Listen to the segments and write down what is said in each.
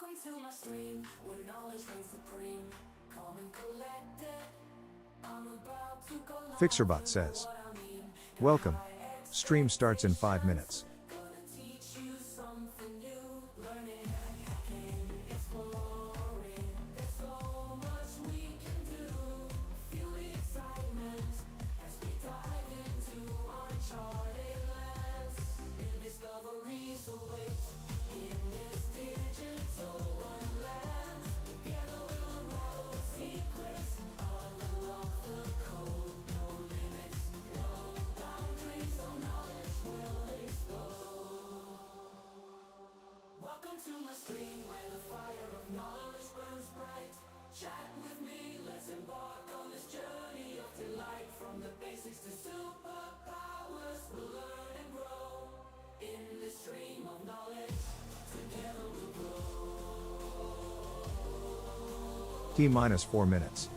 Welcome to my stream, where knowledge reigns supreme. Calm and collected, I'm about to go live. FixerBot says, welcome. Stream starts in 5 minutes. Gonna teach you something new. Learning, hacking, exploring. There's so much we can do. Feel the excitement as we dive into uncharted lands. New discoveries await in this digital wonderland. Together we'll unravel secrets, unlock the code. No limits, no boundaries, so knowledge will explode. Welcome to my stream, where the fire of knowledge burns bright. Chat with me, let's embark on this journey of delight. From the basics to superpowers, we'll learn and grow. In this stream of knowledge, together we'll grow. T minus 4 minutes.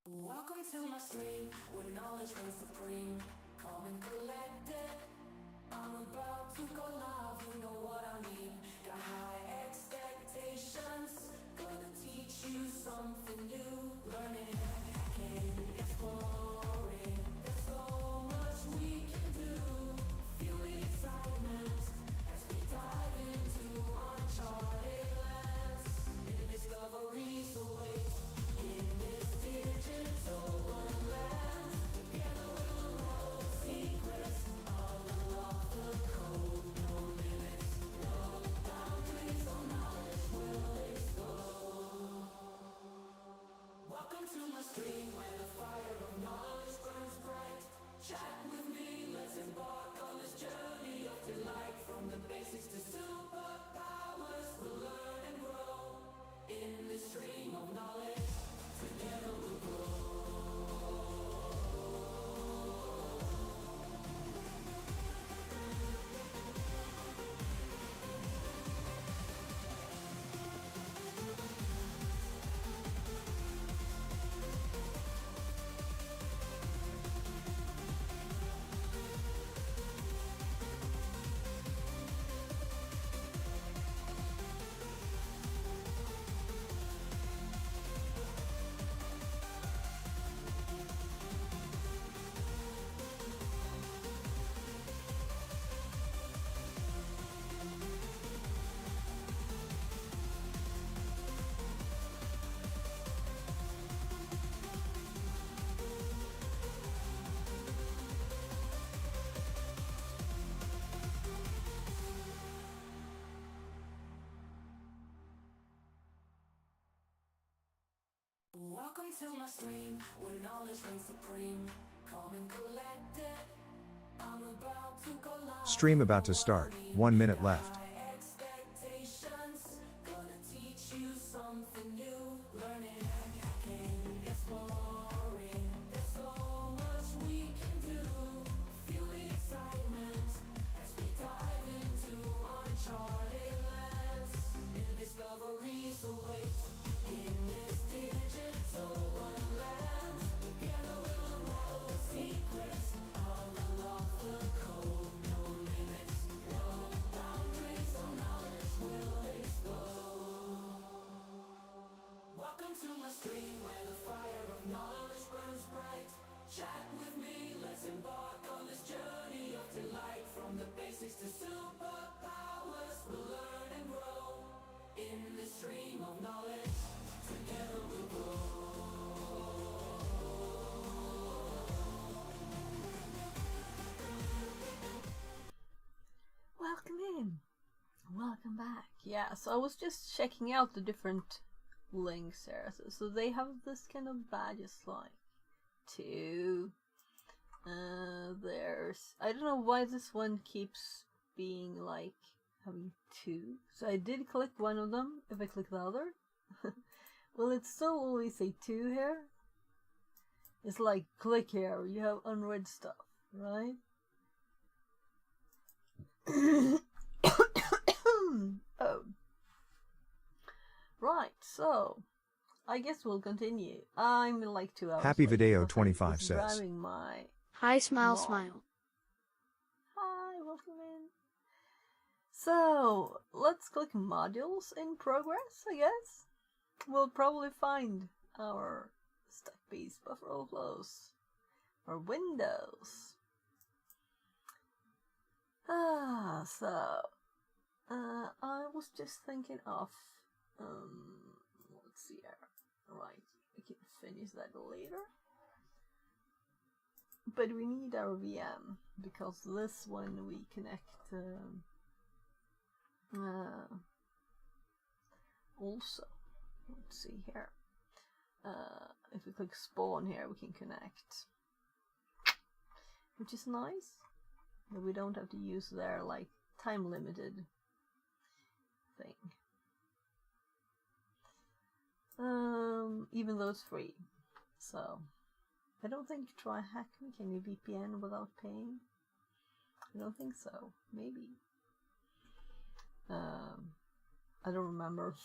Welcome to my stream, where knowledge reigns supreme. Calm and collected, I'm about to go live. You know what I mean. Got high expectations, gonna teach you something new. Learning, hacking, exploring. There's so much we can do. Feel the excitement as we dive into uncharted lands. New discoveries await in this digital wonderland. Together we'll unravel secrets, unlock the code. No limits, no boundaries, so knowledge will explode. Welcome to my stream, where the fire of knowledge burns bright. Chat with me, let's embark on this journey of delight. From the basics to superpowers, we'll learn and grow. In this stream of knowledge, together we'll grow. Welcome to my stream, where knowledge reigns supreme. Calm and collected, I'm about to go live. Stream about to start, 1 minute left. High expectations, gonna teach you something new. Learning, hacking, exploring. There's so much we can do. Feel the excitement as we dive into uncharted lands. New discoveries await in this digital wonderland. Together we'll unravel secrets, unlock the code. No limits, no boundaries, yeah, so I was just checking out the different links here. So they have this kind of badges like 2. There's, I don't know why this one keeps being like having 2. So I did click one of them. If I click the other, will it still always say 2 here? It's like, click here, you have unread stuff, right? Oh. Right, so I guess we'll continue. I'm like 2 hours Happy late Video because 25 I was says. driving my Hi, smile, mom. smile. Hi, welcome in. So let's click modules in progress, I guess. We'll probably find our stack-based buffer overflows or windows. I was just thinking of, let's see here. Right, we can finish that later. But we need our VM, because this one we connect also. Let's see here. If we click spawn here, we can connect, which is nice. But we don't have to use their like time limited thing. Even though it's free. So I don't think try hacking. Can you VPN without paying? I don't think so. Maybe. I don't remember.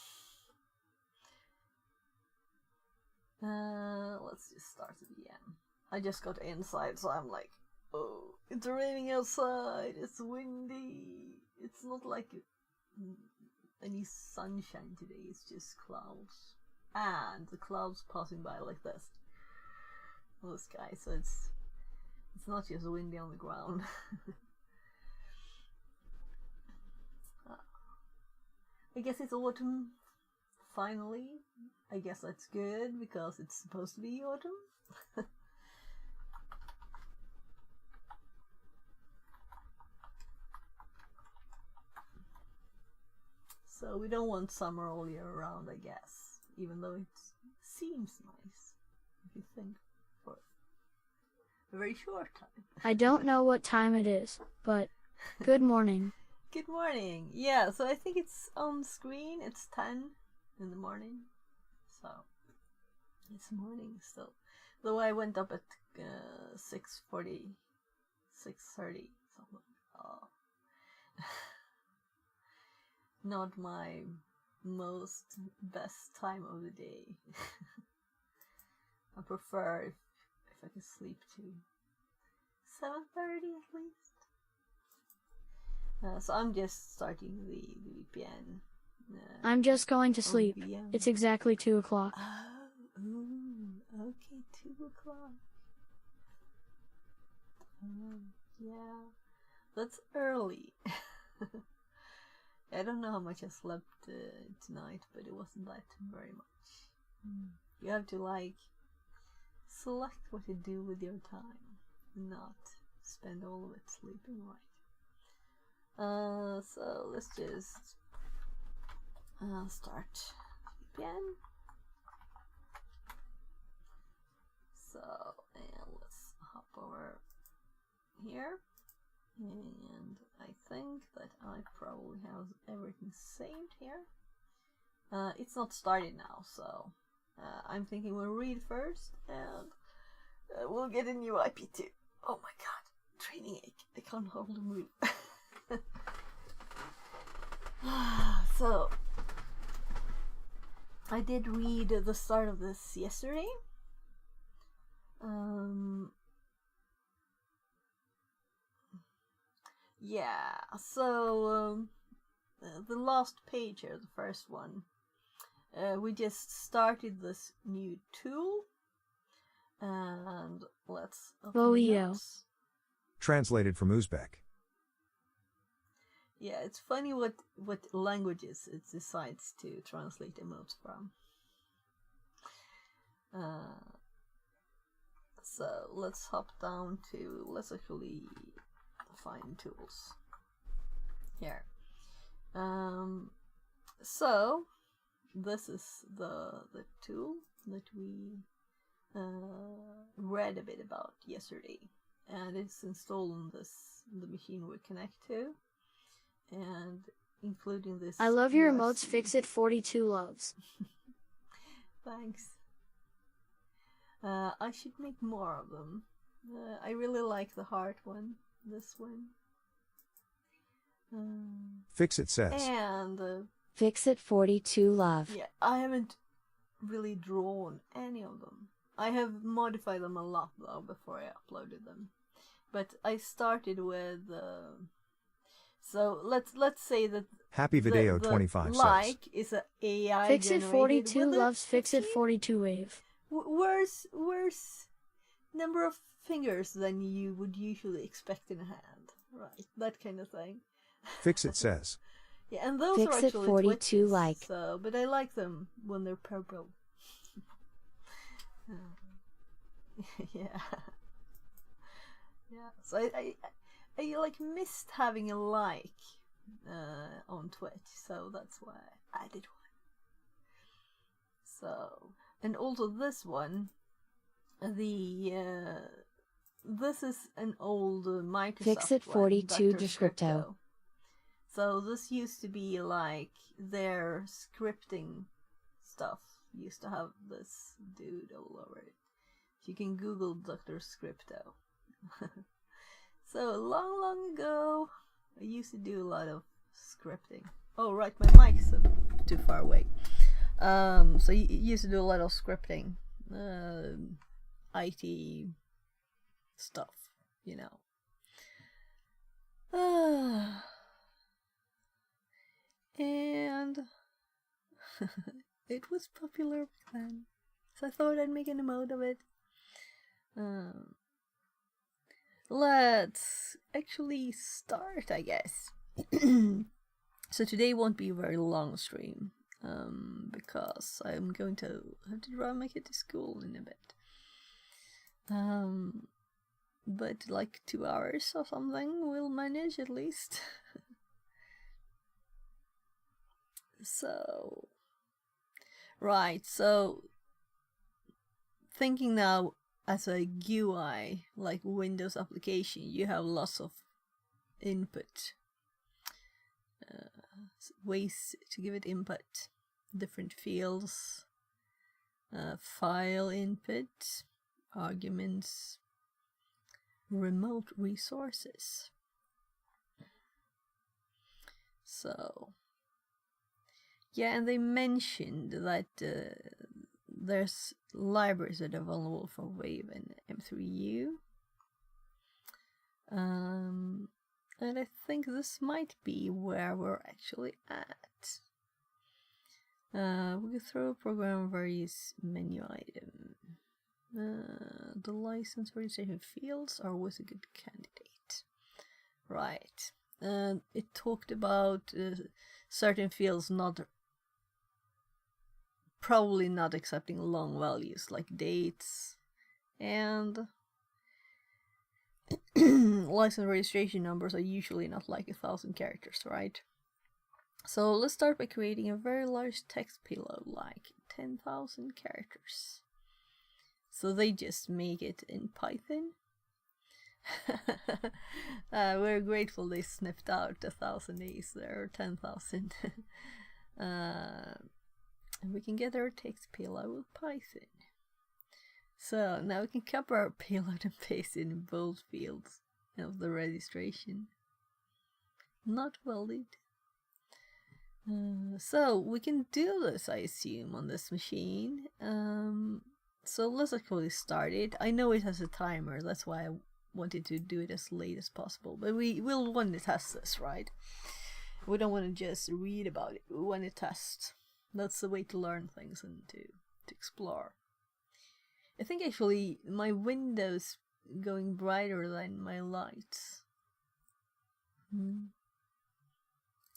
Let's just start the VM. I just got inside, so I'm like, oh, it's raining outside. It's windy. It's not like any sunshine today. It's just clouds, and the clouds passing by like this. The sky, so it's not just windy on the ground. I guess it's autumn finally. I guess that's good because it's supposed to be autumn. So we don't want summer all year round, I guess, even though it seems nice if you think for a very short time. I don't know what time it is, but good morning. Good morning. Yeah, so I think it's on screen. It's 10 in the morning. So it's morning still. Though I went up at 6:30, 6:30 something. Oh. Not my most best time of the day. I prefer if I can sleep to 7:30 at least. So I'm just starting the VPN. I'm just going to sleep. VM. It's exactly 2 o'clock. Oh, ooh, okay, 2 o'clock. Yeah, that's early. I don't know how much I slept tonight, but it wasn't that very much. You have to like select what to do with your time, not spend all of it sleeping, right? So let's just start VPN. So, and let's hop over here. And I think that I probably have everything saved here. It's not started now, so I'm thinking we'll read first, and we'll get a new IP2. Oh my god, training ache. I can't hardly move. So, I did read the start of this yesterday. Yeah, so the last page here, the first one, we just started this new tool, and let's open the notes. Translated from Uzbek. Yeah, it's funny what languages it decides to translate emotes from. So let's hop down to, let's actually find tools here. So this is the tool that we read a bit about yesterday, and it's installed on the machine we connect to, and including this. I love your USB. emotes. Fix it 42 loves. Thanks. I should make more of them. I really like the heart one. This one. Fix It says. And Fix it 42 love. yeah, I haven't really drawn any of them. I have modified them a lot though before I uploaded them. But I started with so let's say that Happy Video the 25 says. like is a AI Fix it generated 42 with a loves. Fix it machine. 42 wave. Where's number of fingers than you would usually expect in a hand, right? That kind of thing. Fix It says. Yeah, and those Fix are it actually 42 twitches, like. So, but I like them when they're purple. Yeah, yeah. So I like missed having a like on Twitch, so that's why I added one. So, and also this one, this is an old Microsoft Fix it one, 42 Dr. Descripto. So this used to be like their scripting stuff. Used to have this dude all over it. You can Google Dr. Scripto. So long ago, I used to do a lot of scripting. Oh right, my mic's too far away. So you used to do a lot of scripting, IT stuff, you know. And it was popular back then, so I thought I'd make an emote of it. Let's actually start, I guess. So today won't be a very long stream, because I'm going to have to drive my kid to school in a bit. But like 2 hours or something we'll manage at least. So, right, so thinking now as a UI, like Windows application, you have lots of input, ways to give it input, different fields, file input, arguments, remote resources. So yeah, and they mentioned that there's libraries that are available for Wave and M3U. And I think this might be where we're actually at. We go through a program various menu item. The license registration fields are always a good candidate. Right. It talked about certain fields probably not accepting long values like dates and license registration numbers are usually not like 1,000 characters, right? So let's start by creating a very large text payload like 10,000 characters. So they just make it in Python. We're grateful they sniffed out 1,000 A's there, or 10,000. And we can get our text payload with Python. So now we can copy our payload and paste it in bold fields of the registration. Not welded. So we can do this, I assume, on this machine. So let's actually start it. I know it has a timer, that's why I wanted to do it as late as possible. But we will want to test this, right? We don't want to just read about it. We want to test. That's the way to learn things and to explore. I think actually my window's going brighter than my lights.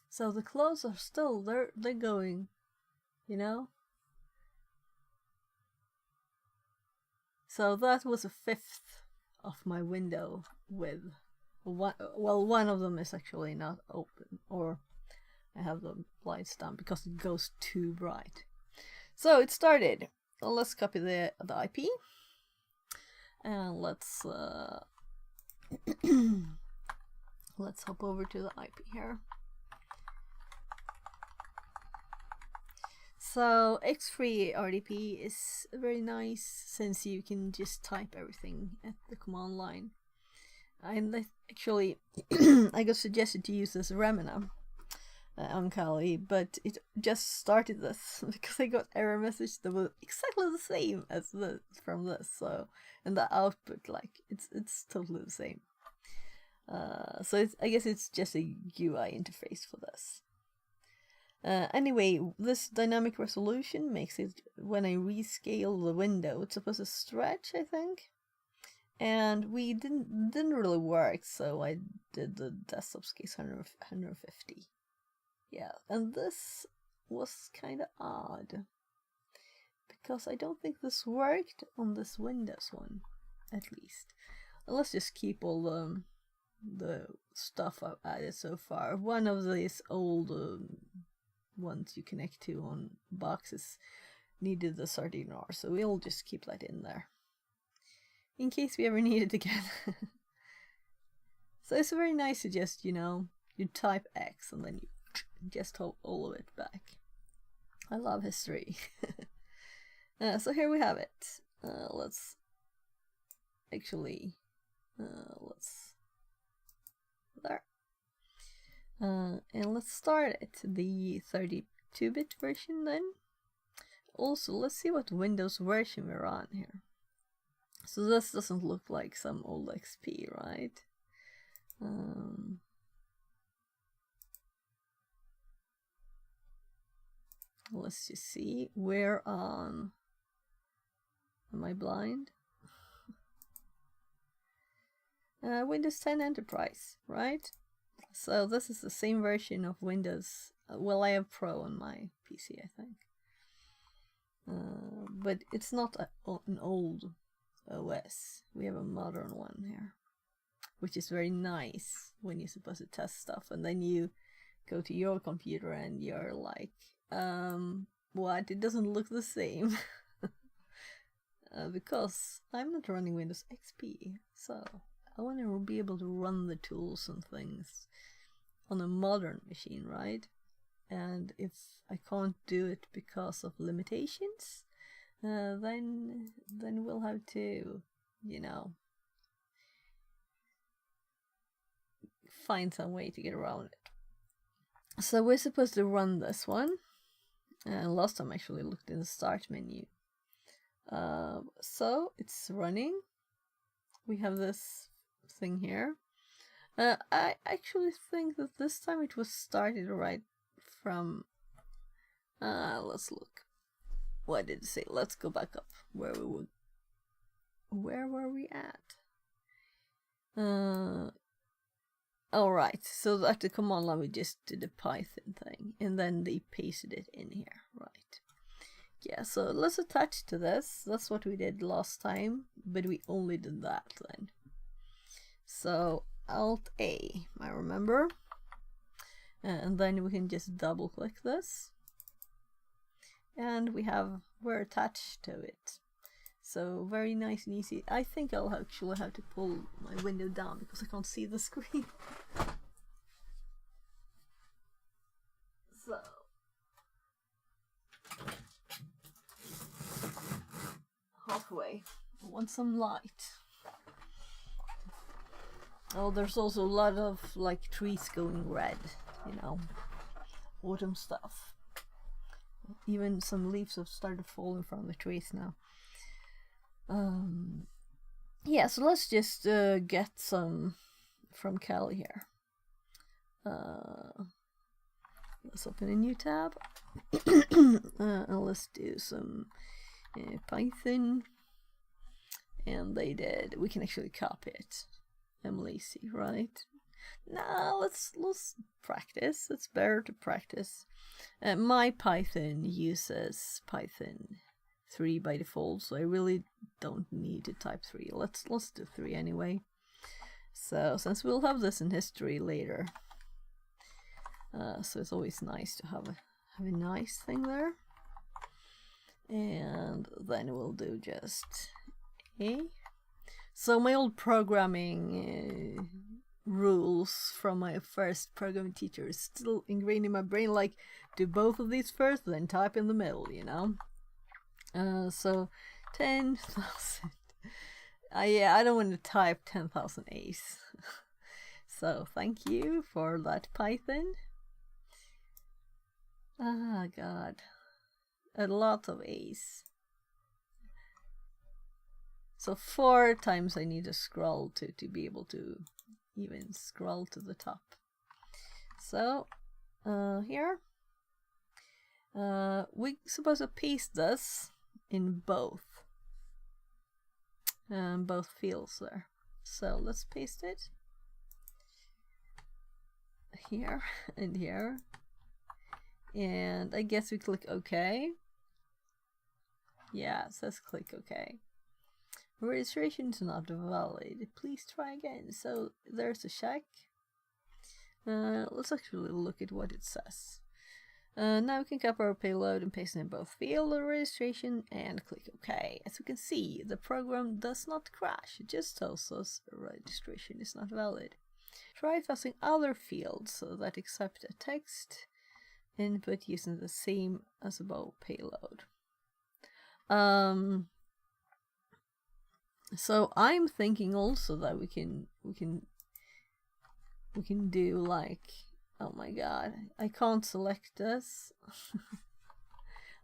So the clouds are still they're going, you know. So that was a fifth of my window width. One of them is actually not open, or I have the lights down because it goes too bright. So it started. Let's copy the IP. And let's let's hop over to the IP here. So X3 RDP is very nice since you can just type everything at the command line. And actually, I got suggested to use this Remina on Kali, but it just started this because I got error message that was exactly the same as this from this. So, and the output, like it's totally the same. So I guess it's just a UI interface for this. Anyway, this dynamic resolution makes it, when I rescale the window, it's supposed to stretch, I think. And we didn't really work, so I did the desktop case 150. Yeah, and this was kind of odd because I don't think this worked on this Windows one, at least. Let's just keep all the stuff I've added so far. One of these old ones you connect to on boxes needed the Sardine-R, so we'll just keep that in there in case we ever need it again. So it's very nice to just, you know, you type X and then you just hold all of it back. I love history. So here we have it. Let's actually let's there. And let's start at the 32-bit version then. Also, let's see what Windows version we're on here. So this doesn't look like some old XP, right? Let's just see. We're on... Am I blind? Windows 10 Enterprise, right? So this is the same version of Windows. Well, I have Pro on my PC, I think. But it's not an old OS. We have a modern one here, which is very nice when you're supposed to test stuff, and then you go to your computer and you're like, what? It doesn't look the same. Because I'm not running Windows XP, so I want to be able to run the tools and things on a modern machine, right? And if I can't do it because of limitations, then we'll have to, you know, find some way to get around it. So we're supposed to run this one. Last time I actually looked in the start menu. So it's running. We have this thing here. I actually think that this time it was started right from... let's look. What did it say? Let's go back up. Where were we at? Alright, so at the command line we just did the Python thing, and then they pasted it in here, right? Yeah, so let's attach to this. That's what we did last time, but we only did that then. So Alt-A, I remember. And then we can just double click this. And we're attached to it. So very nice and easy. I think I'll actually have to pull my window down because I can't see the screen. So halfway. I want some light. Oh, there's also a lot of like trees going red, you know, autumn stuff. Even some leaves have started falling from the trees now. Yeah, so let's just get some from Kali here. Let's open a new tab. And let's do some Python. And we can actually copy it. I'm lazy, right? Nah, let's practice. It's better to practice. My Python uses Python 3 by default, so I really don't need to type 3. Let's do 3 anyway. So since we'll have this in history later, So it's always nice to have a nice thing there. And then we'll do just A. So my old programming rules from my first programming teacher is still ingrained in my brain, like do both of these first, then type in the middle, you know. So 10,000. Yeah, I don't want to type 10,000 A's. So thank you for that, Python. Ah, God. A lot of A's. So 4 times I need to scroll to be able to even scroll to the top. So here we supposed to paste this in both fields there. So let's paste it here and here, and I guess we click OK. Yeah, it says click OK. Registration is not valid. Please try again. So there's a check. Let's actually look at what it says. Now we can copy our payload and paste it in both field registration and click OK. As we can see, the program does not crash. It just tells us registration is not valid. Try fuzzing other fields so that accept a text input using the same as above payload. So I'm thinking also that we can do like, oh my god, I can't select this.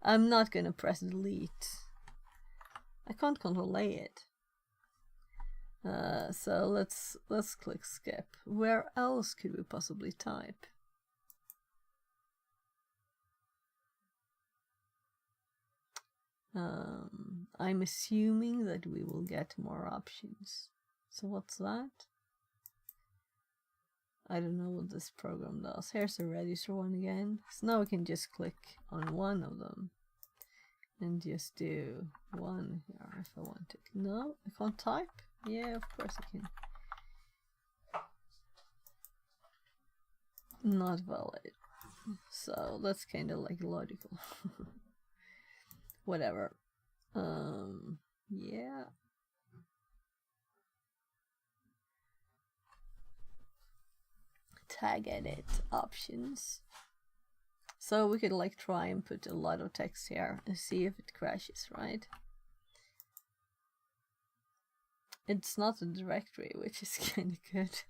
I'm not gonna press delete. I can't control A it. So let's click skip. Where else could we possibly type? I'm assuming that we will get more options. So what's that? I don't know what this program does. Here's the register one again. So now we can just click on one of them and just do one here if I want to. No, I can't type? Yeah, of course I can. Not valid. So that's kind of like logical. Whatever. Yeah. Tag edit options. So we could like try and put a lot of text here and see if it crashes, right? It's not a directory, which is kind of good.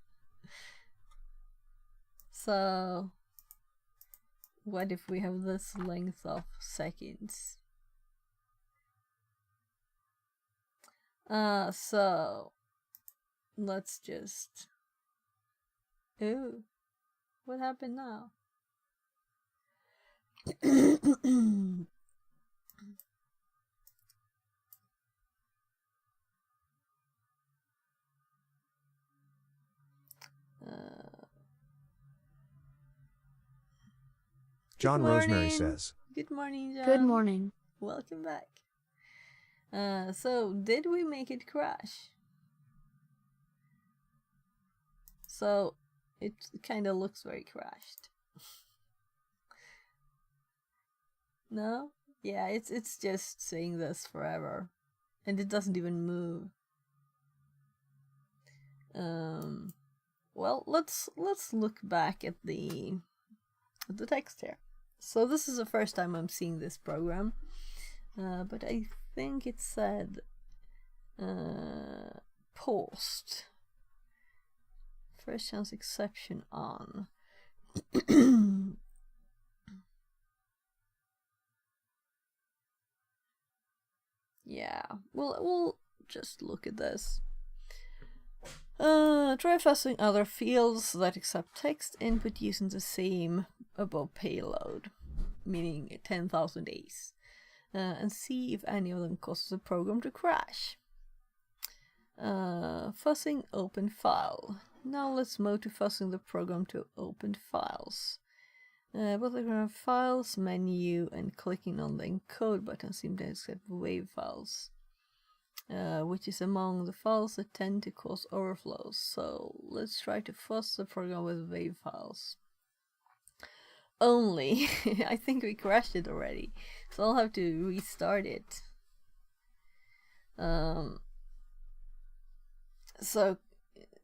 So what if we have this length of seconds? So let's just, ooh, what happened now? John Rosemary says, Good morning, John. Good morning. Welcome back. So did we make it crash? So it kind of looks very crashed. No? Yeah, it's just saying this forever, and it doesn't even move. Well, let's look back at the text here. So this is the first time I'm seeing this program, but I think it said post first chance exception on. Yeah, we'll just look at this. Try fuzzing other fields that accept text input using the same above payload, meaning 10,000 A's, and see if any of them causes the program to crash. Fuzzing open file. Now let's move to fuzzing the program to open files. Both the files menu and clicking on the encode button seem to accept WAV files, which is among the files that tend to cause overflows. So let's try to fuzz the program with WAV files. only. I think we crashed it already, so I'll have to restart it. So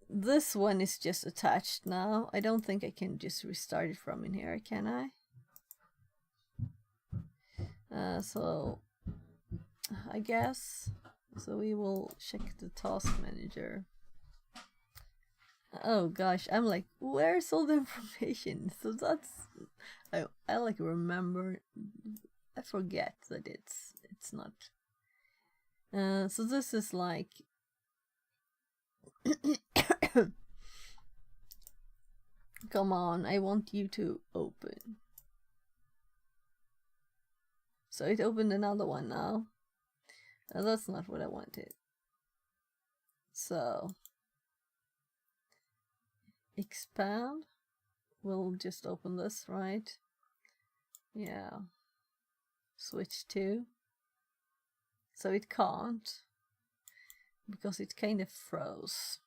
this one is just attached now. I don't think I can just restart it from in here, can I? So I guess so. We will check the task manager. Oh gosh, I'm like, where's all the information? So that's I like remember. I forget that it's not. So this is like. Come on, I want you to open. So it opened another one now. That's not what I wanted. So expand. We'll just open this, right? Yeah. Switch to. So it can't, because it kind of froze.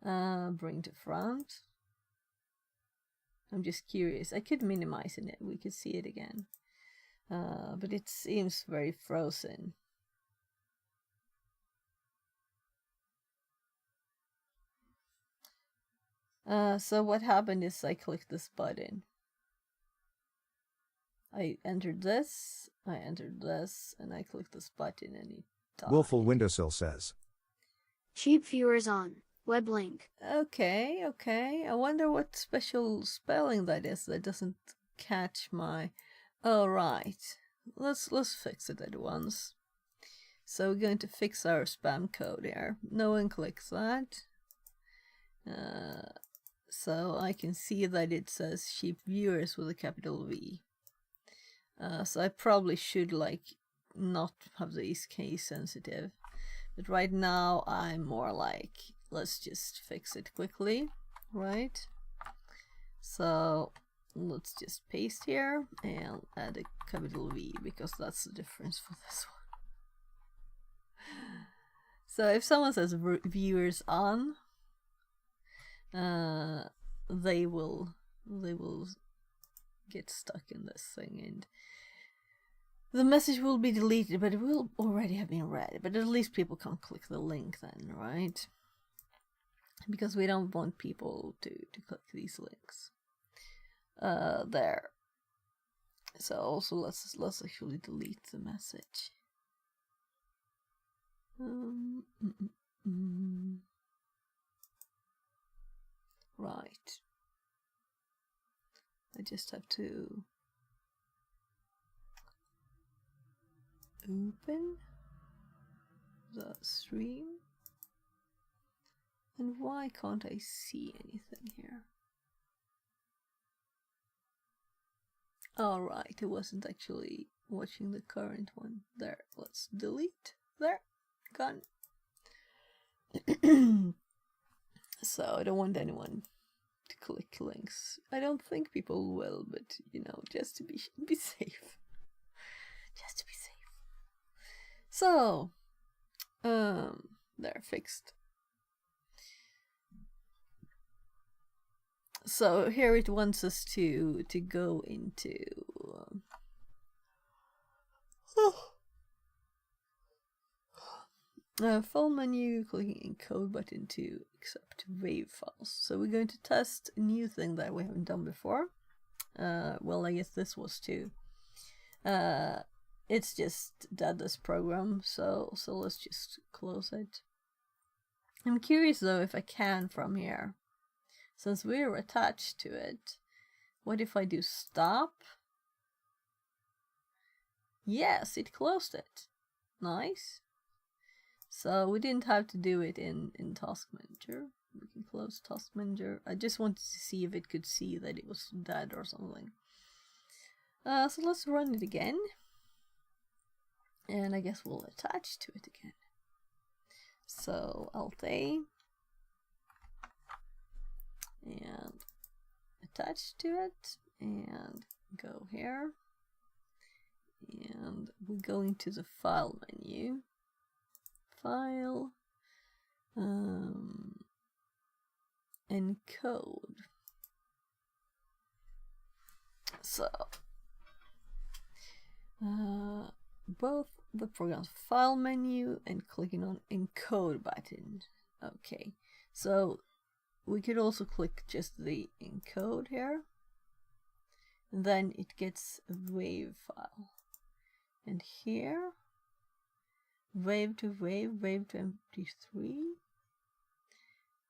Bring to front. I'm just curious. I could minimize it. We could see it again. But it seems very frozen. So what happened is I clicked this button. I entered this, and I clicked this button and it died. Willful Windowsill says. Cheap viewers on. Web link. Okay. I wonder what special spelling that is that doesn't catch my... Oh, right. Let's fix it at once. So we're going to fix our spam code here. No one clicks that. So I can see that it says cheap viewers with a capital V. So I probably should like not have these case sensitive. But right now I'm more like, let's just fix it quickly, right? So let's just paste here and add a capital V, because that's the difference for this one. So if someone says viewers on, they will get stuck in this thing, and the message will be deleted, but it will already have been read. But at least people can't click the link then, right? Because we don't want people to click these links. There. So also let's actually delete the message. Right. I just have to open the stream. And why can't I see anything here? Alright, it wasn't actually watching the current one. There, let's delete. There, gone. So I don't want anyone to click links. I don't think people will, but you know, just to be safe. Just to be safe. So, they're fixed. So here it wants us to go into file menu, clicking encode button to accept WAV files. So we're going to test a new thing that we haven't done before. Well, I guess this was too. It's just dead, this program, so let's just close it. I'm curious though if I can from here. Since we're attached to it, what if I do stop? Yes, it closed it. Nice. So we didn't have to do it in Task Manager. We can close Task Manager. I just wanted to see if it could see that it was dead or something. So let's run it again. And I guess we'll attach to it again. So Alt-A. And attach to it. And go here. And we go into the File menu. File. Encode. So both the program's file menu and clicking on encode button. Okay, so we could also click just the encode here, and then it gets a wave file, and here wave to wave, wave to MP3.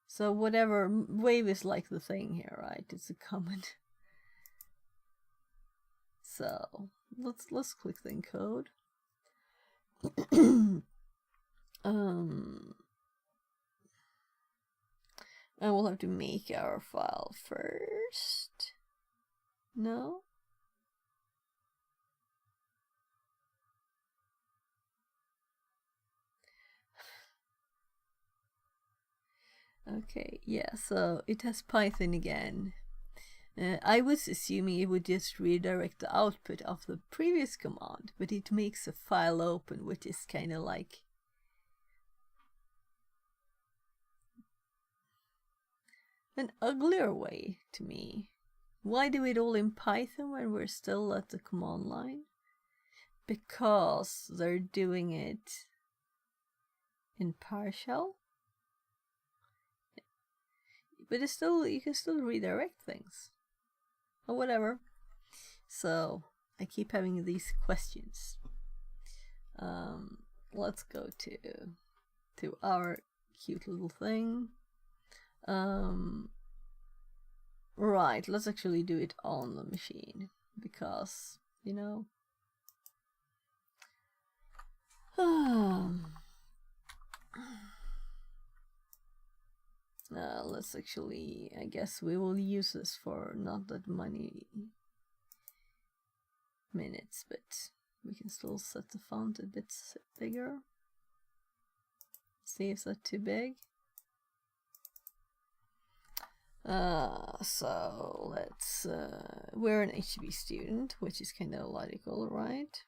So whatever, wave is like the thing here, right? It's a comment. So let's click the encode. And we'll have to make our file first. No? Okay, yeah, so it has Python again. I was assuming it would just redirect the output of the previous command, but it makes a file open, which is kind of like an uglier way to me. Why do it all in Python when we're still at the command line? Because they're doing it in PowerShell. But it's still, you can still redirect things. Or whatever. So I keep having these questions. Let's go to our cute little thing. Right, let's actually do it on the machine, because, you know, let's actually, I guess we will use this for not that many minutes, but we can still set the font a bit bigger. See if that's too big. So let's, we're an HTTP student, which is kind of logical, right?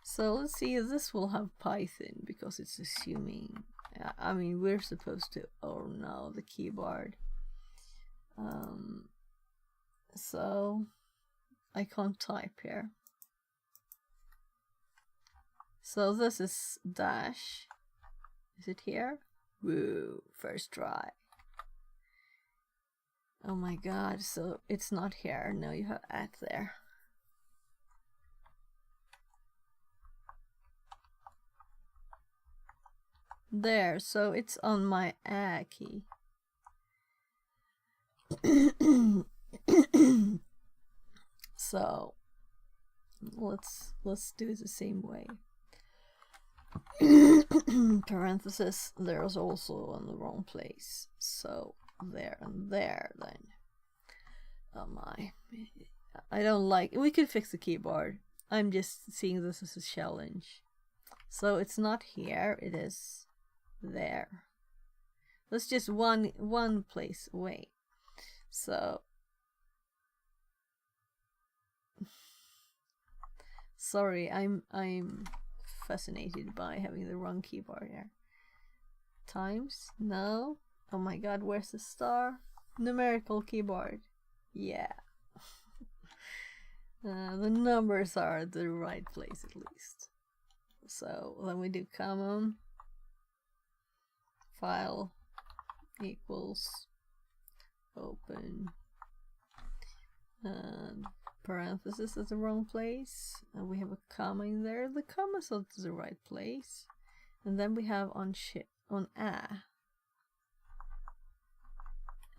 So let's see if this will have Python, because it's assuming, I mean, we're supposed to, oh no, the keyboard. So I can't type here. So this is dash. Is it here? Woo, first try. Oh my god, so it's not here. No, you have at there. There, so it's on my A key. So let's do it the same way. Parenthesis, there's also on the wrong place. So there and there then. Oh my. I don't like, we could fix the keyboard. I'm just seeing this as a challenge. So it's not here, it is there. That's just one place away. So sorry, I'm fascinated by having the wrong keyboard here. Times? No. Oh my god, where's the star? Numerical keyboard. Yeah. The numbers are at the right place at least. So then we do common file equals open and parenthesis at the wrong place, and we have a comma in there. The comma's at the right place, and then we have on a,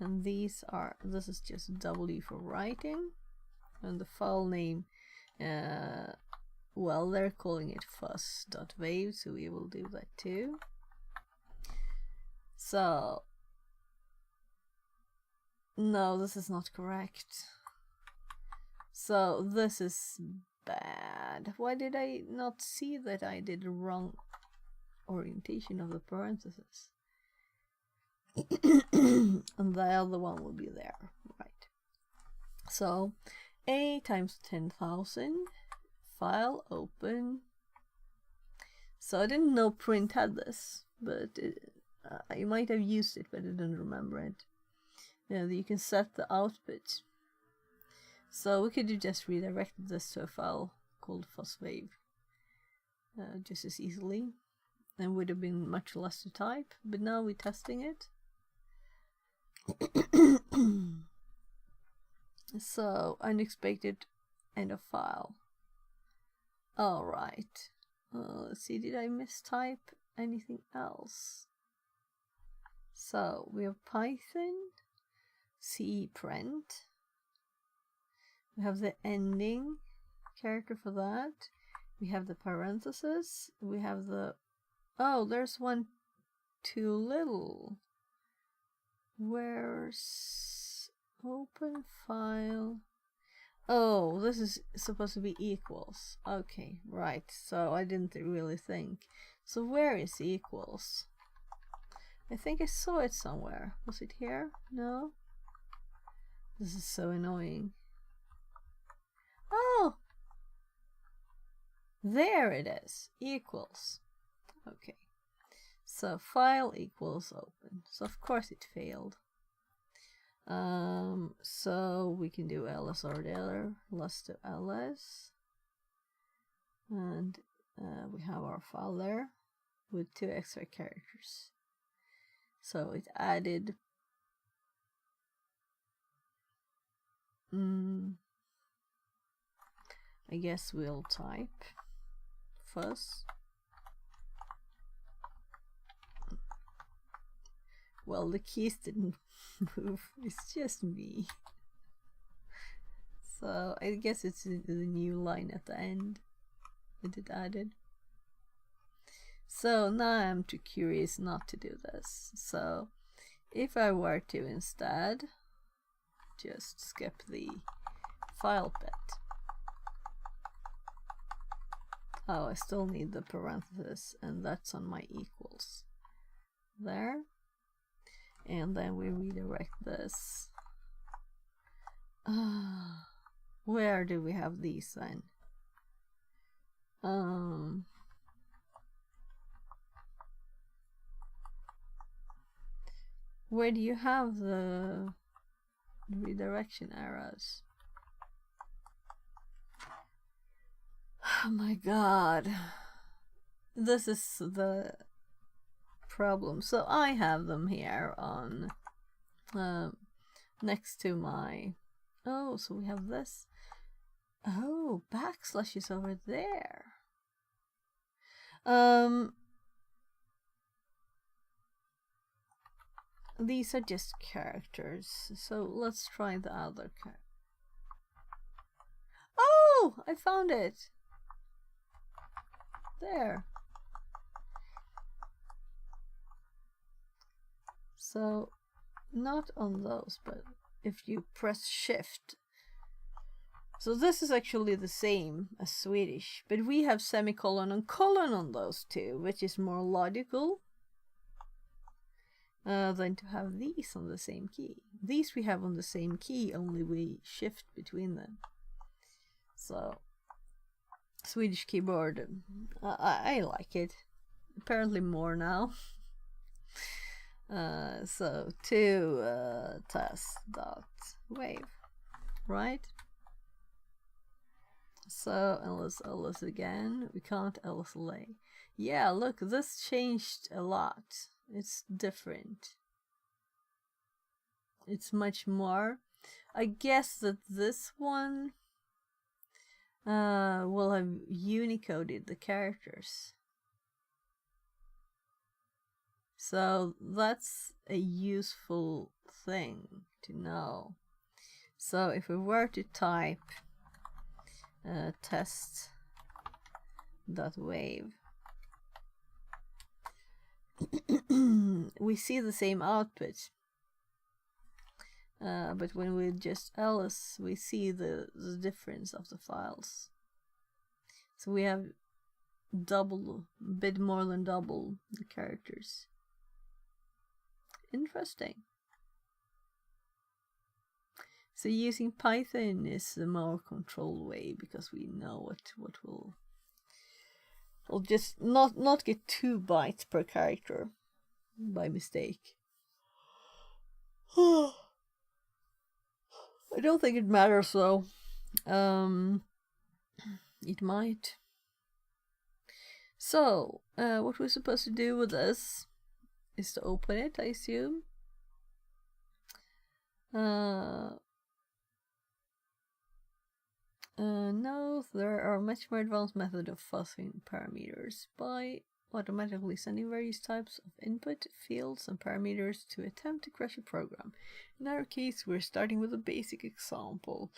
and these are, this is just W for writing, and the file name, well, they're calling it fuss.wave, so we will do that too. So no, this is not correct. So this is bad. Why did I not see that I did the wrong orientation of the parentheses? And the other one will be there, right? So A times 10,000, file open. So I didn't know print had this, but I might have used it, but I didn't remember it. You can set the output. So we could have just redirected this to a file called FuzzWave just as easily, and would have been much less to type. But now we're testing it. So unexpected end of file. All right. Let's see. Did I mistype anything else? So we have Python, C print. We have the ending character for that. We have the parentheses. We have the... Oh, there's one too little. Where's open file? Oh, this is supposed to be equals. Okay, right. So I didn't really think. So where is equals? I think I saw it somewhere. Was it here? No? This is so annoying. Oh! There it is. Equals. Okay. So file equals open. So of course it failed. So we can do ls order, ls to ls. And we have our file there with 2 extra characters. So it added I guess we'll type fuzz. Well, the keys didn't move. It's just me. So I guess it's the new line at the end that it added. So now I'm too curious not to do this. So if I were to instead just skip the file bit. Oh, I still need the parenthesis, and that's on my equals. There. And then we redirect this. Where do we have these then? Where do you have the redirection arrows? Oh my god. This is the problem. So I have them here on next to my... Oh, so we have this. Oh, backslash is over there. These are just characters. So let's try the other character. Oh, I found it. There. So not on those, but if you press shift. So this is actually the same as Swedish, but we have semicolon and colon on those two, which is more logical than to have these on the same key. These we have on the same key, only we shift between them. So Swedish keyboard, I like it. Apparently more now. So to test.wave, right? So ls again. We can't lslay. Yeah, look, this changed a lot. It's different. It's much more. I guess that this one will have unicoded the characters. So that's a useful thing to know. So if we were to type test.wave, we see the same output. But when we just ls, we see the difference of the files. So we have a bit more than double the characters. Interesting. So using Python is the more controlled way, because we know what we'll just not get 2 bytes per character by mistake. I don't think it matters though. It might. So, what we're supposed to do with this is to open it, I assume. No, there are much more advanced methods of fuzzing parameters by automatically sending various types of input, fields, and parameters to attempt to crash a program. In our case, we're starting with a basic example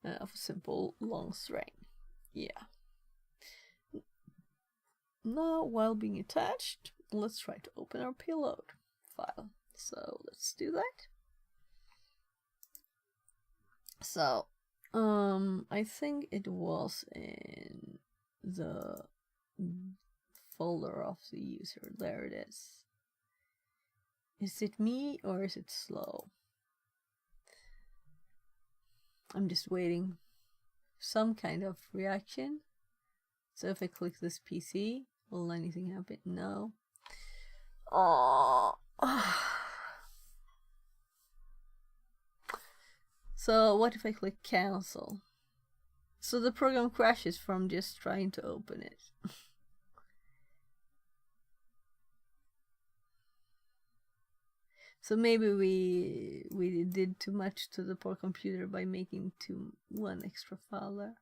of a simple long string. Yeah. Now, while being attached, let's try to open our payload file. So let's do that. So, I think it was in the folder of the user. There it is. Is it me or is it slow? I'm just waiting some kind of reaction. So if I click this PC, will anything happen? No. Oh. So what if I click cancel? So the program crashes from just trying to open it. So maybe we did too much to the poor computer by making one extra file there.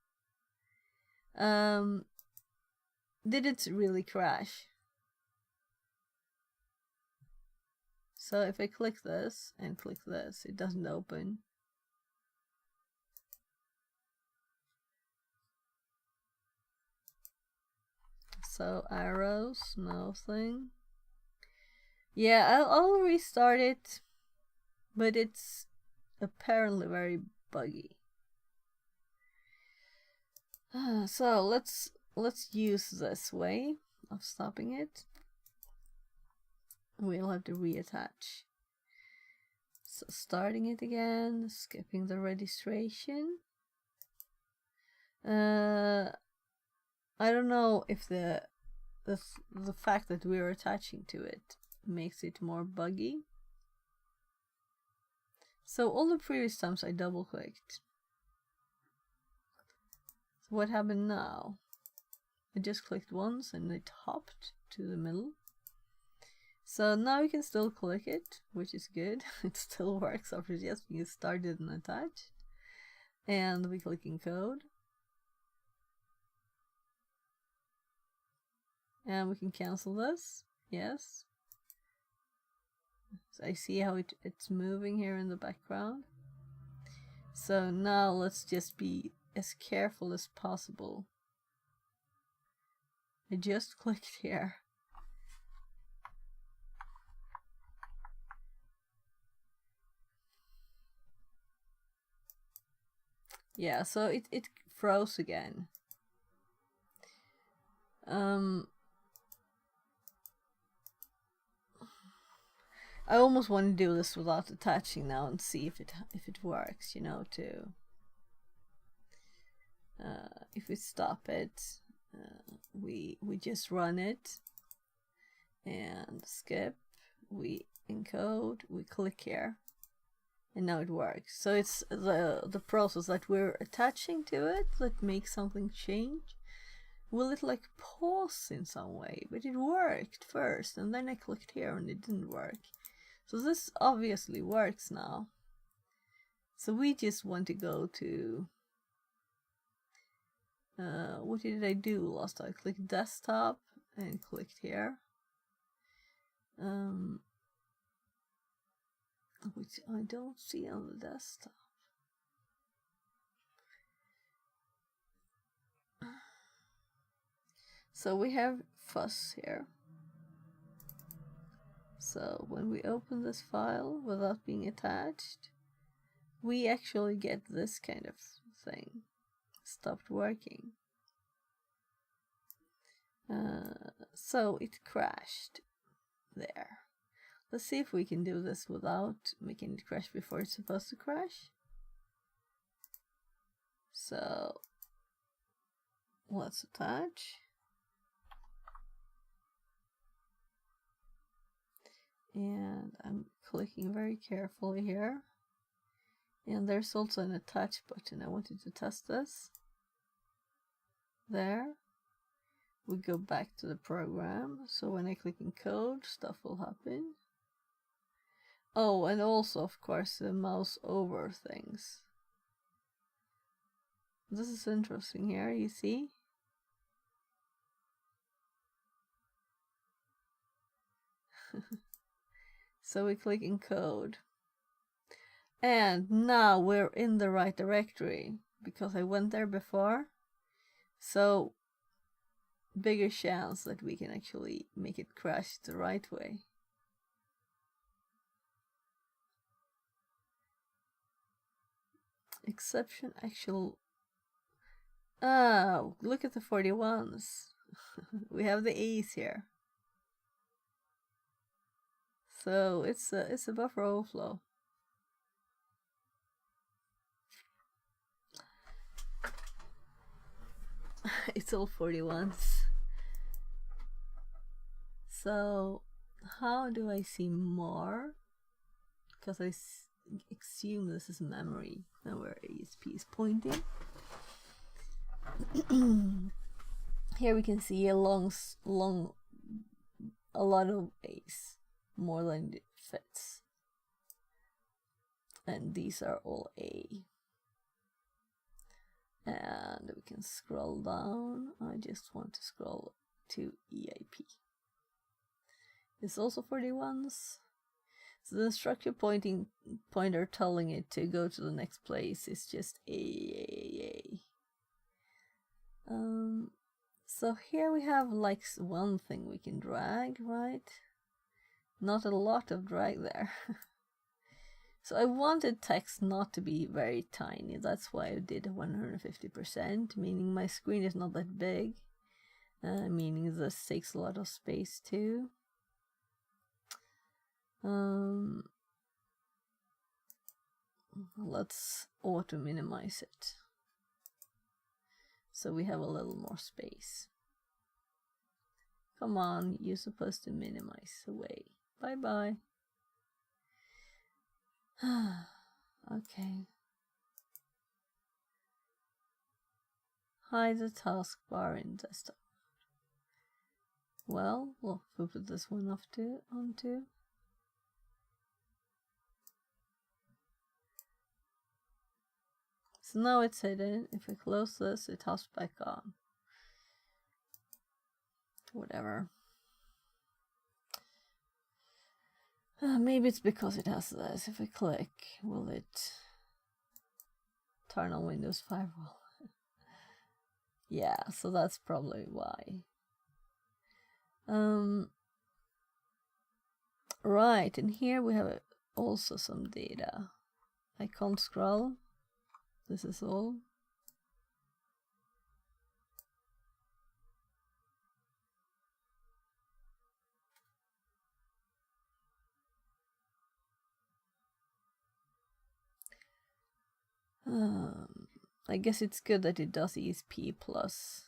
Did it really crash? So if I click this and click this, it doesn't open. So arrows, nothing. Yeah, I'll restart it, but it's apparently very buggy. So let's use this way of stopping it. We'll have to reattach. So starting it again, skipping the registration. I don't know if the fact that we're attaching to it makes it more buggy. So all the previous times I double clicked. So what happened now? I just clicked once and it hopped to the middle. So now we can still click it, which is good. It still works after just being started and attached. And we click encode. And we can cancel this. Yes. So I see how it's moving here in the background. So now let's just be as careful as possible. I just clicked here. Yeah, so it froze again. I almost want to do this without attaching now and see if it works, you know, if we stop it, we just run it and skip, we encode, we click here, and now it works. So it's the process that we're attaching to it that makes something change. Will it like pause in some way? But it worked first, and then I clicked here and it didn't work. So this obviously works now. So we just want to go to what did I do last time? I clicked desktop and clicked here, which I don't see on the desktop. So we have fuzz here. So when we open this file without being attached, we actually get this kind of thing. Stopped working. So it crashed there. Let's see if we can do this without making it crash before it's supposed to crash. So let's attach. And I'm clicking very carefully here. And there's also an attach button. I wanted to test this. There. We go back to the program. So when I click in code, stuff will happen. Oh, and also, of course, the mouse over things. This is interesting here, you see? So we click in code. And now we're in the right directory because I went there before. So bigger chance that we can actually make it crash the right way. Exception actual. Oh, look at the 41s. We have the A's here. So it's a buffer overflow. It's all 41s. So how do I see more? Because I assume this is memory and where ASP is pointing. Here we can see a lot of A's, more than it fits. And these are all A. And we can scroll down. I just want to scroll to EIP. It's also 41s. So the instruction pointer telling it to go to the next place is just A. So here we have like one thing we can drag, right? Not a lot of drag there. So I wanted text not to be very tiny. That's why I did 150%, meaning my screen is not that big. Meaning this takes a lot of space too. Let's auto minimize it. So we have a little more space. Come on, you're supposed to minimize away. Bye bye. Okay. Hide the taskbar in desktop. Well, we'll put this one onto. So now it's hidden. If I close this, it hops back on. Whatever. Maybe it's because it has this. If I click, will it turn on Windows Firewall? Yeah, so that's probably why. Right, and here we have also some data. I can't scroll. This is all. I guess it's good that it does ESP plus.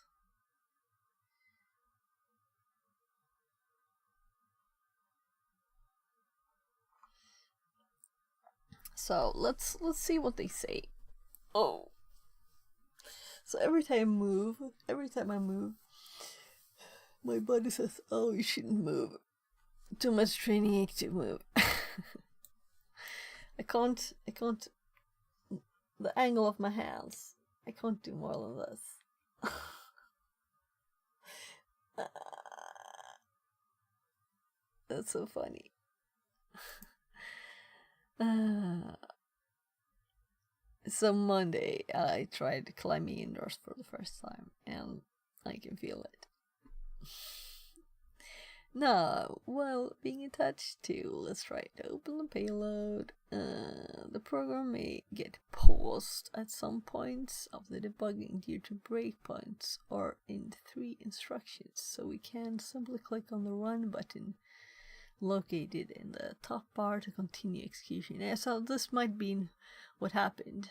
So let's see what they say. Oh. So every time I move, my body says, "Oh, you shouldn't move. Too much training to move." I can't. The angle of my hands. I can't do more than this. That's so funny. So Monday, I tried climbing indoors for the first time, and I can feel it. Now, while being attached to, let's try to open the payload. The program may get paused at some points of the debugging due to breakpoints or in 3 instructions, so we can simply click on the run button located in the top bar to continue execution. Yeah, so this might be what happened.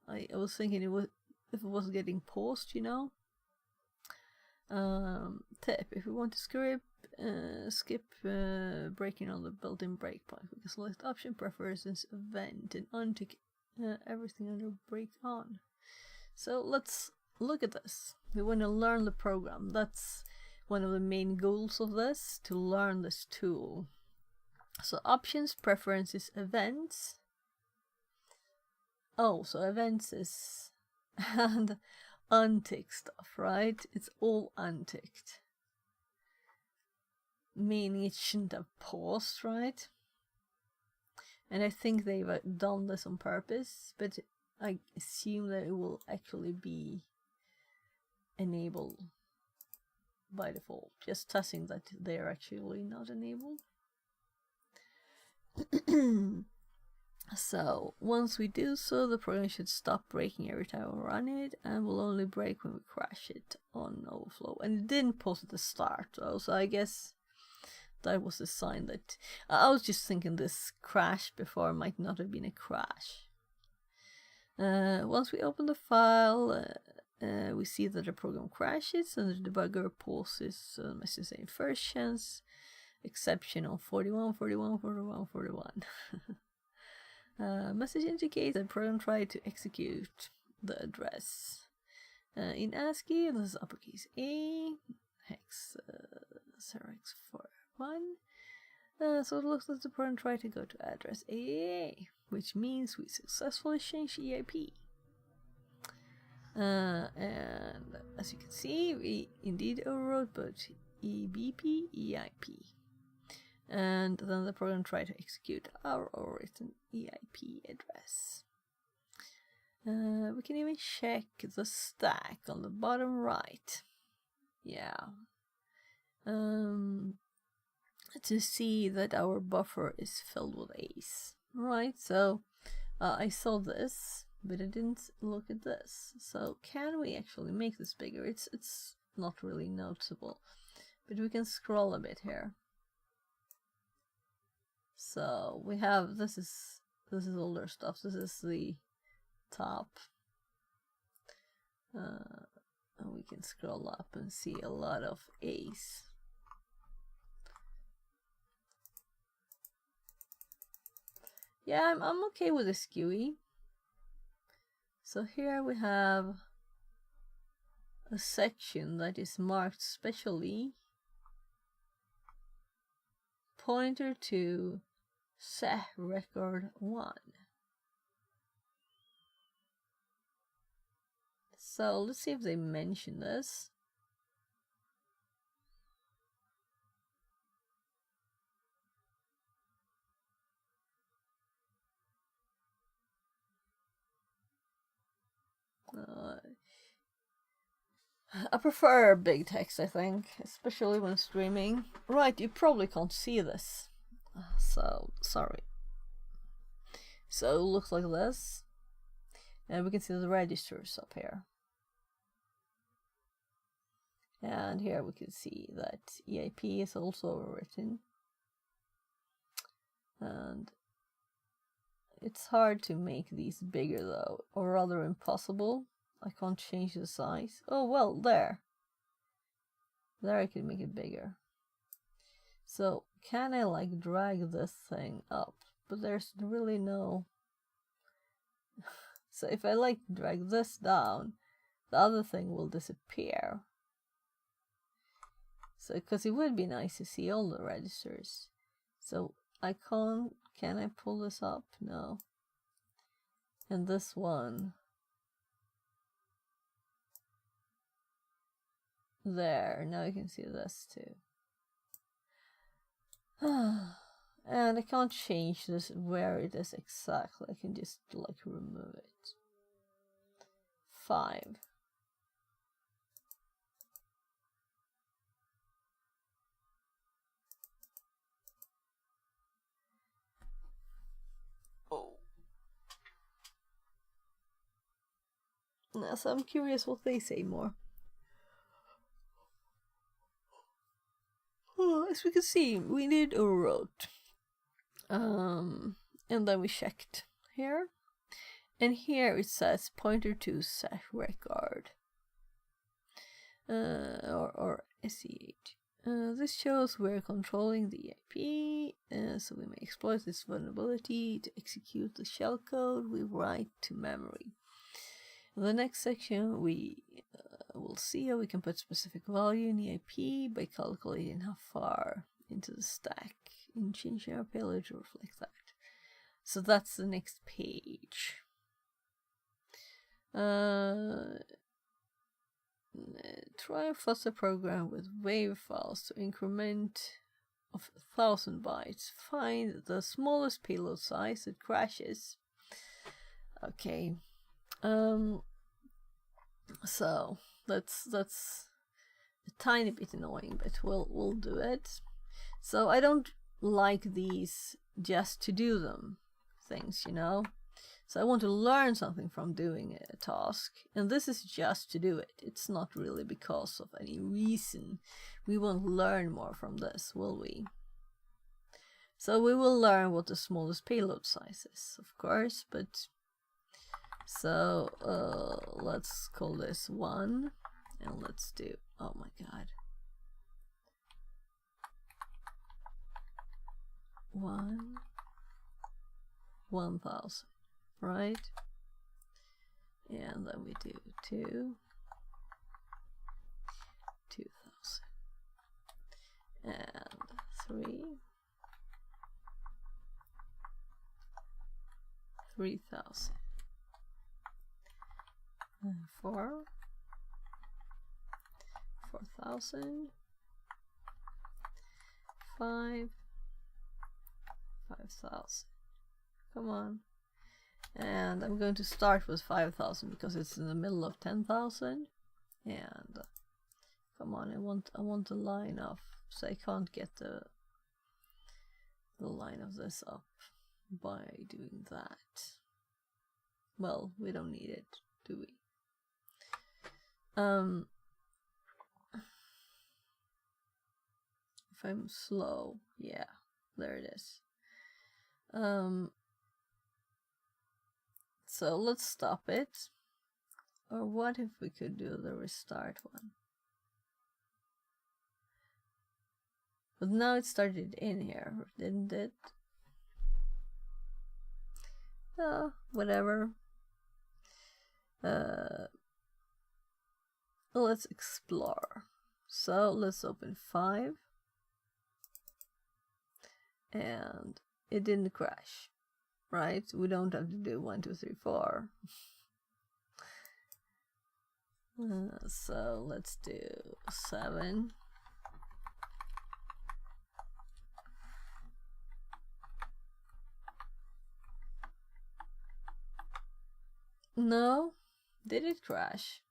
I was thinking if it was getting paused, you know. Tip: if we want to skip breaking on the built-in breakpoint, we can select option preferences event and untick everything under break on. So let's look at this. We want to learn the program. That's one of the main goals of this, to learn this tool. So options, preferences, events. Oh, so events is and untick stuff, right? It's all unticked. Meaning it shouldn't have paused, right? And I think they've done this on purpose, but I assume that it will actually be enabled by default. Just testing that they're actually not enabled. So once we do so, the program should stop breaking every time we run it, and will only break when we crash it on Overflow. And it didn't pause at the start though, so I guess that was a sign that I was just thinking this crash before might not have been a crash. Once we open the file, we see that the program crashes and the debugger pauses message saying first chance, exception on 41, 41, 41, 41. Message indicates that the program tried to execute the address. In ASCII, this is uppercase A, hex 0x41. So it looks like the program tried to go to address AAA, which means we successfully changed EIP. And as you can see, we indeed overwrote both EBP, EIP. And then the program tried to execute our overwritten EIP address. We can even check the stack on the bottom right. Yeah. To see that our buffer is filled with A's. Right, so I saw this, but I didn't look at this. So can we actually make this bigger? It's not really noticeable, but we can scroll a bit here. So we have, this is older stuff. This is the top. And we can scroll up and see a lot of A's. Yeah, I'm okay with the skewy. So here we have a section that is marked specially pointer to set record 1. So let's see if they mention this. I prefer big text, I think, especially when streaming. Right, you probably can't see this, so sorry. So it looks like this, and we can see the registers up here. And here we can see that EIP is also overwritten. And it's hard to make these bigger though, or rather impossible. I can't change the size. Oh well, there I can make it bigger. So can I like drag this thing up? But there's really no so if I like drag this down, the other thing will disappear. So because it would be nice to see all the registers. So I can't, can I pull this up? No. And this one there, now you can see this too. And I can't change this where it is exactly. I can just like remove it. 5. Oh. Now, so I'm curious what they say more. Oh, as we can see, we did overwrote. And then we checked here. And here it says pointer to set record. Or SEH. This shows we're controlling the IP. So we may exploit this vulnerability to execute the shellcode we write to memory. In the next section, we will see how we can put specific value in EIP by calculating how far into the stack and changing our payload to reflect that. So that's the next page. Try a fuzzer program with wave files to increment of 1000 bytes. Find the smallest payload size that crashes. Okay. So that's a tiny bit annoying, but we'll do it. So I don't like these just to do them things, you know. So I want to learn something from doing a task, and this is just to do it. It's not really because of any reason. We won't learn more from this, will we? So we will learn what the smallest payload size is, of course, but so let's call this 1, and let's do, oh my god, 1000, right? And then we do 2, 2000, and 3, 3000, and 4, 4000, 5, 5000. Come on. And I'm going to start with 5000 because it's in the middle of 10,000. And come on, I want the line up, so I can't get the line of this up by doing that. Well, we don't need it, do we? If I'm slow, yeah, there it is. So let's stop it. Or what if we could do the restart one? But now it started in here, didn't it? Whatever. Let's explore. So let's open 5. And it didn't crash, right? We don't have to do 1, 2, 3, 4. So let's do 7. No, did it crash?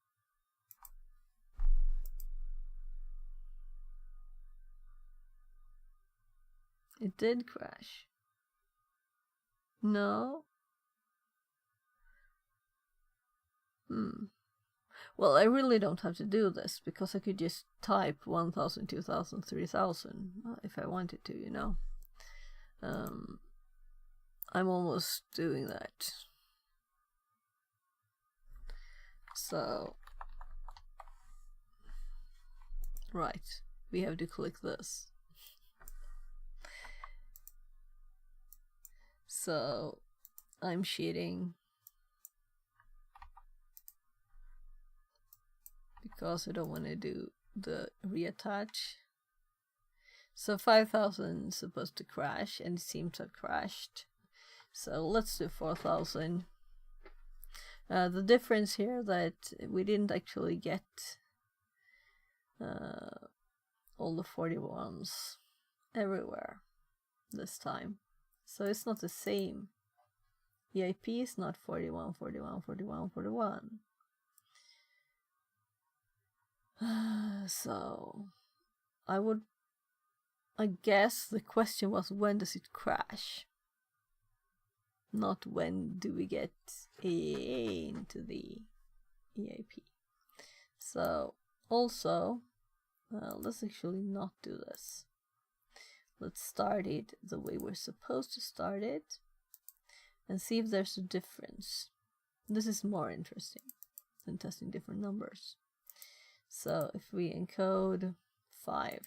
It did crash. No. Well, I really don't have to do this because I could just type 1000, 2000, 3000 if I wanted to, you know. I'm almost doing that. So, right, we have to click this. So, I'm cheating because I don't want to do the reattach. So 5000 is supposed to crash, and it seems to have crashed. So let's do 4000. The difference here that we didn't actually get all the 41s everywhere this time. So it's not the same. EIP is not 41, 41, 41, 41. So I guess the question was, when does it crash? Not when do we get AAA into the EIP. So also, let's actually not do this. Let's start it the way we're supposed to start it and see if there's a difference. This is more interesting than testing different numbers. So if we encode 5,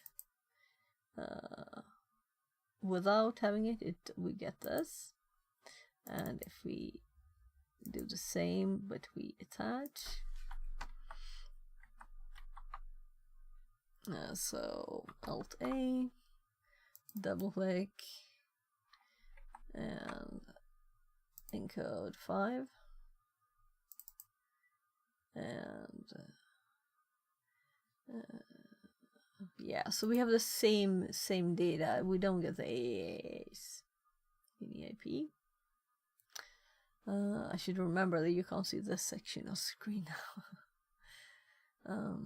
without having it, we get this. And if we do the same, but we attach, so Alt A, double click, and encode 5, and yeah, so we have the same data. We don't get the AAAs in EIP. I should remember that you can't see this section of screen now.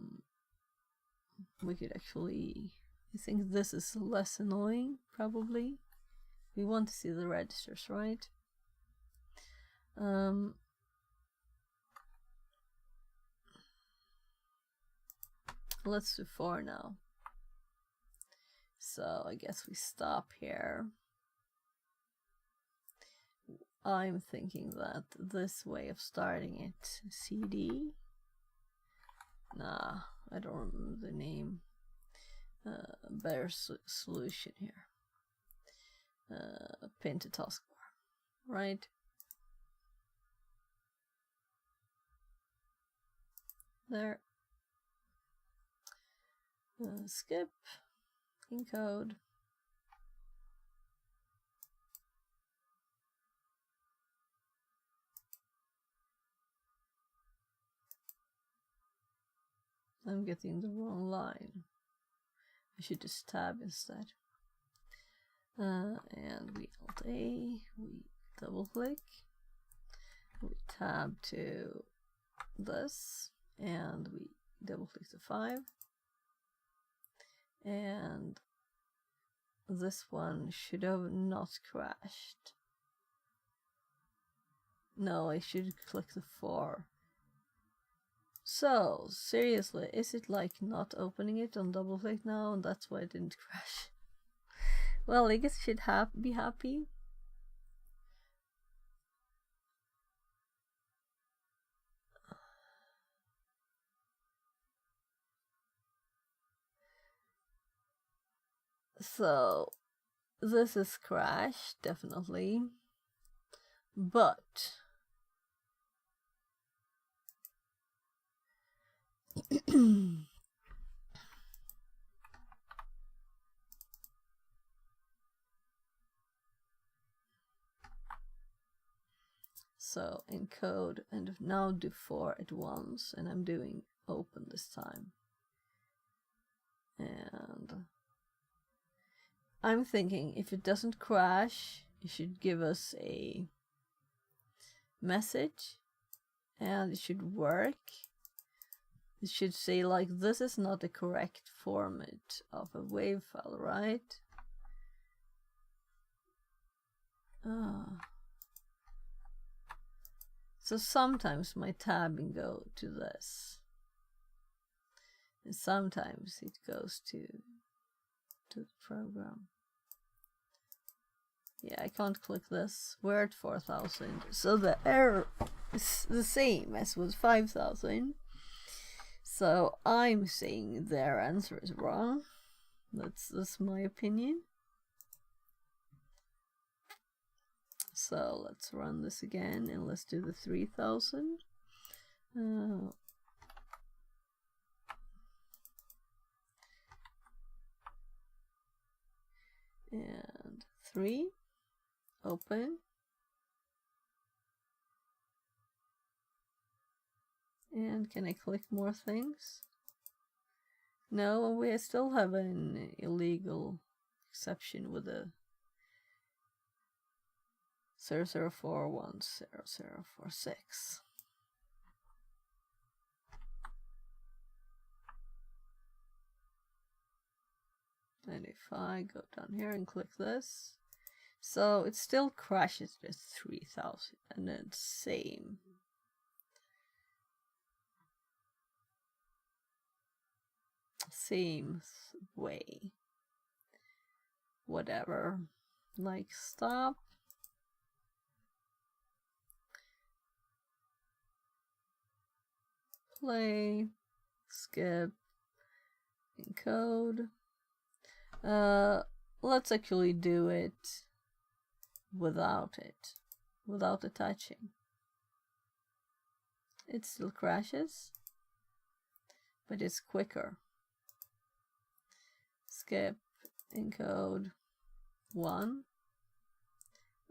We could actually, I think this is less annoying, probably. We want to see the registers, right? Let's do 4 now. So I guess we stop here. I'm thinking that this way of starting it, CD. Nah, I don't remember the name. Better solution here. Pin to taskbar, right? There. Skip, encode. I'm getting the wrong line. I should just tab instead. And we Alt A, we double click, we tab to this, and we double click to 5. And this one should have not crashed. No, I should click the 4. So, seriously, is it like not opening it on double click now, and that's why it didn't crash? Well, I guess it should be happy. So, this is crashed, definitely. But so encode and now do 4 at once, and I'm doing open this time. And I'm thinking if it doesn't crash, it should give us a message and it should work. It should say like, this is not the correct format of a WAV file, right? So sometimes my tabbing go to this, and sometimes it goes to the program. Yeah, I can't click this. We're at 4,000, so the error is the same as with 5,000. So I'm saying their answer is wrong. That's my opinion. So let's run this again, and let's do the 3,000. And 3, open. And can I click more things? No, we still have an illegal exception with the 004100046. And if I go down here and click this, so it still crashes at 3,000, and then same. Same way. Whatever. Like stop. Play. Skip. Encode. let's actually do it without the touching. It still crashes, but it's quicker. Skip, encode, 1.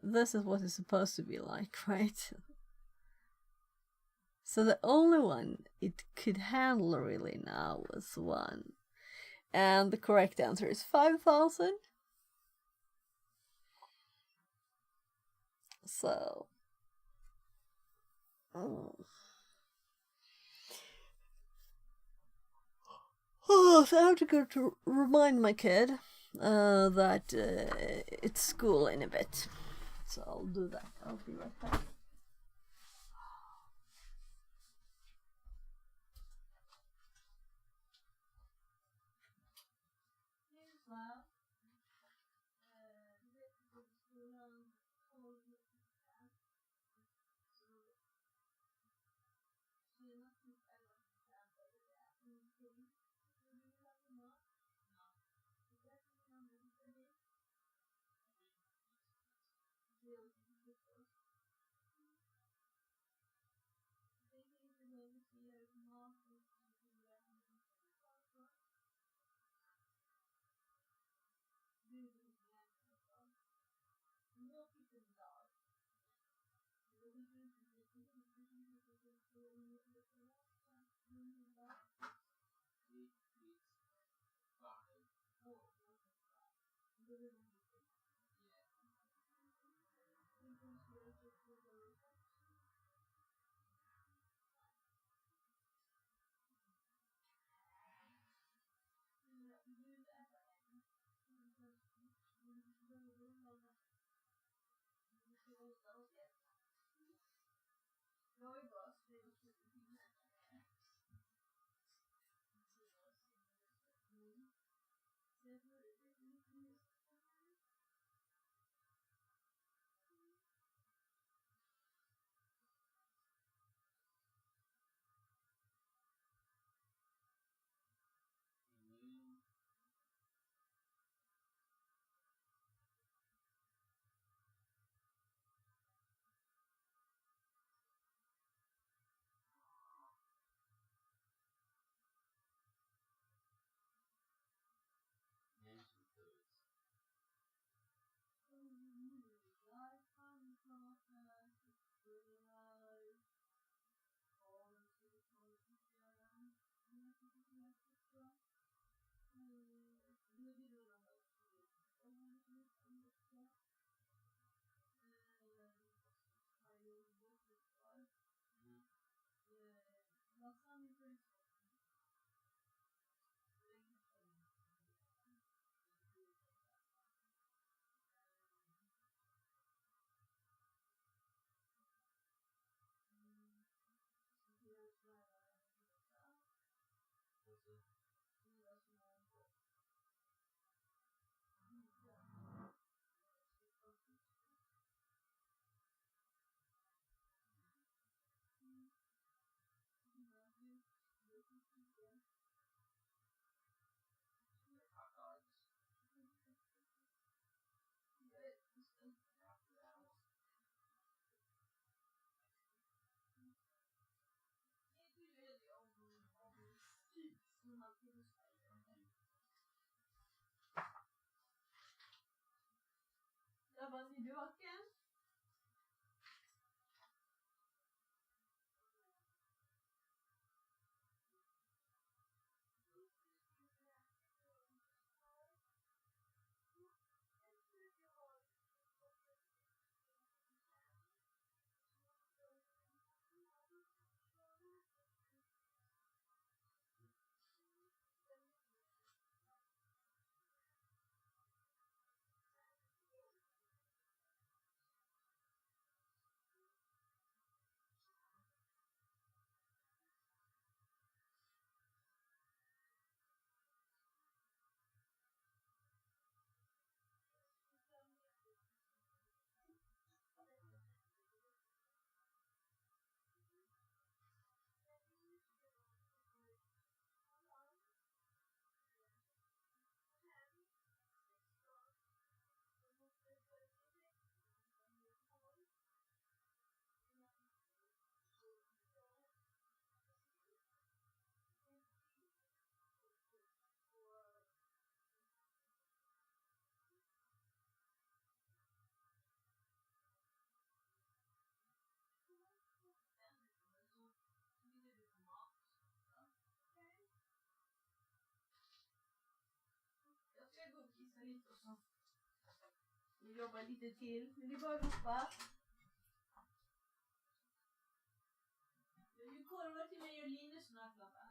This is what it's supposed to be like, right? So the only one it could handle really now was 1. And the correct answer is 5,000. So... Oh, so I have to go to remind my kid that it's school in a bit. So I'll do that. I'll be right back. och jobba lite till. Vill ni bara ropa? Du korvar till mig och Linus snart, pappa.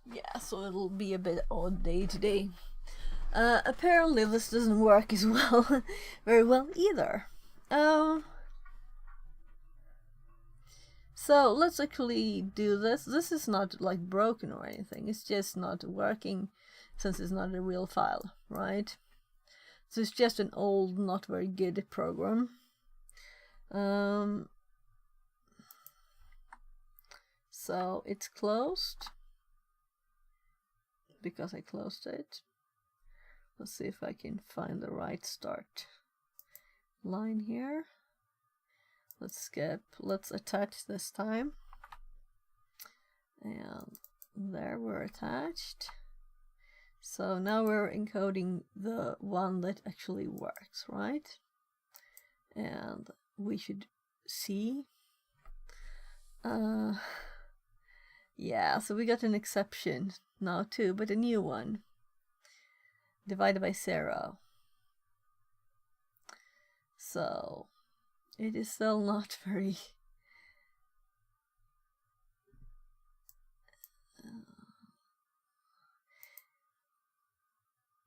Yeah, so it'll be a bit odd day today. Apparently this doesn't work as well, very well either. So let's actually do this. This is not like broken or anything. It's just not working since it's not a real file, right? So it's just an old, not very good program. So it's closed because I closed it. Let's see if I can find the right start line here. Let's skip. Let's attach this time. And there we're attached. So now we're encoding the one that actually works, right? And we should see. Yeah, so we got an exception now too, but a new one. Divided by 0. So it is still not very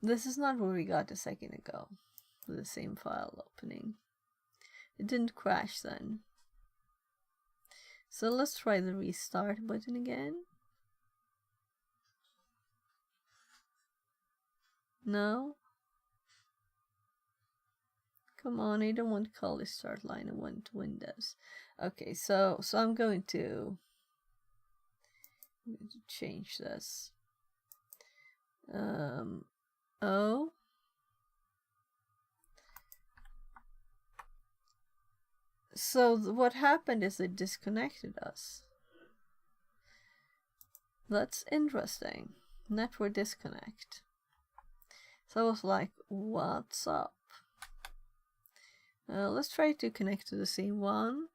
this is not what we got a second ago with the same file opening. It didn't crash then. So let's try the restart button again. No? Come on, I don't want call this start line, I want Windows. Okay, so I'm going to change this. Oh. So what happened is it disconnected us. That's interesting. Network disconnect. So I was like, what's up? Let's try to connect to the same one.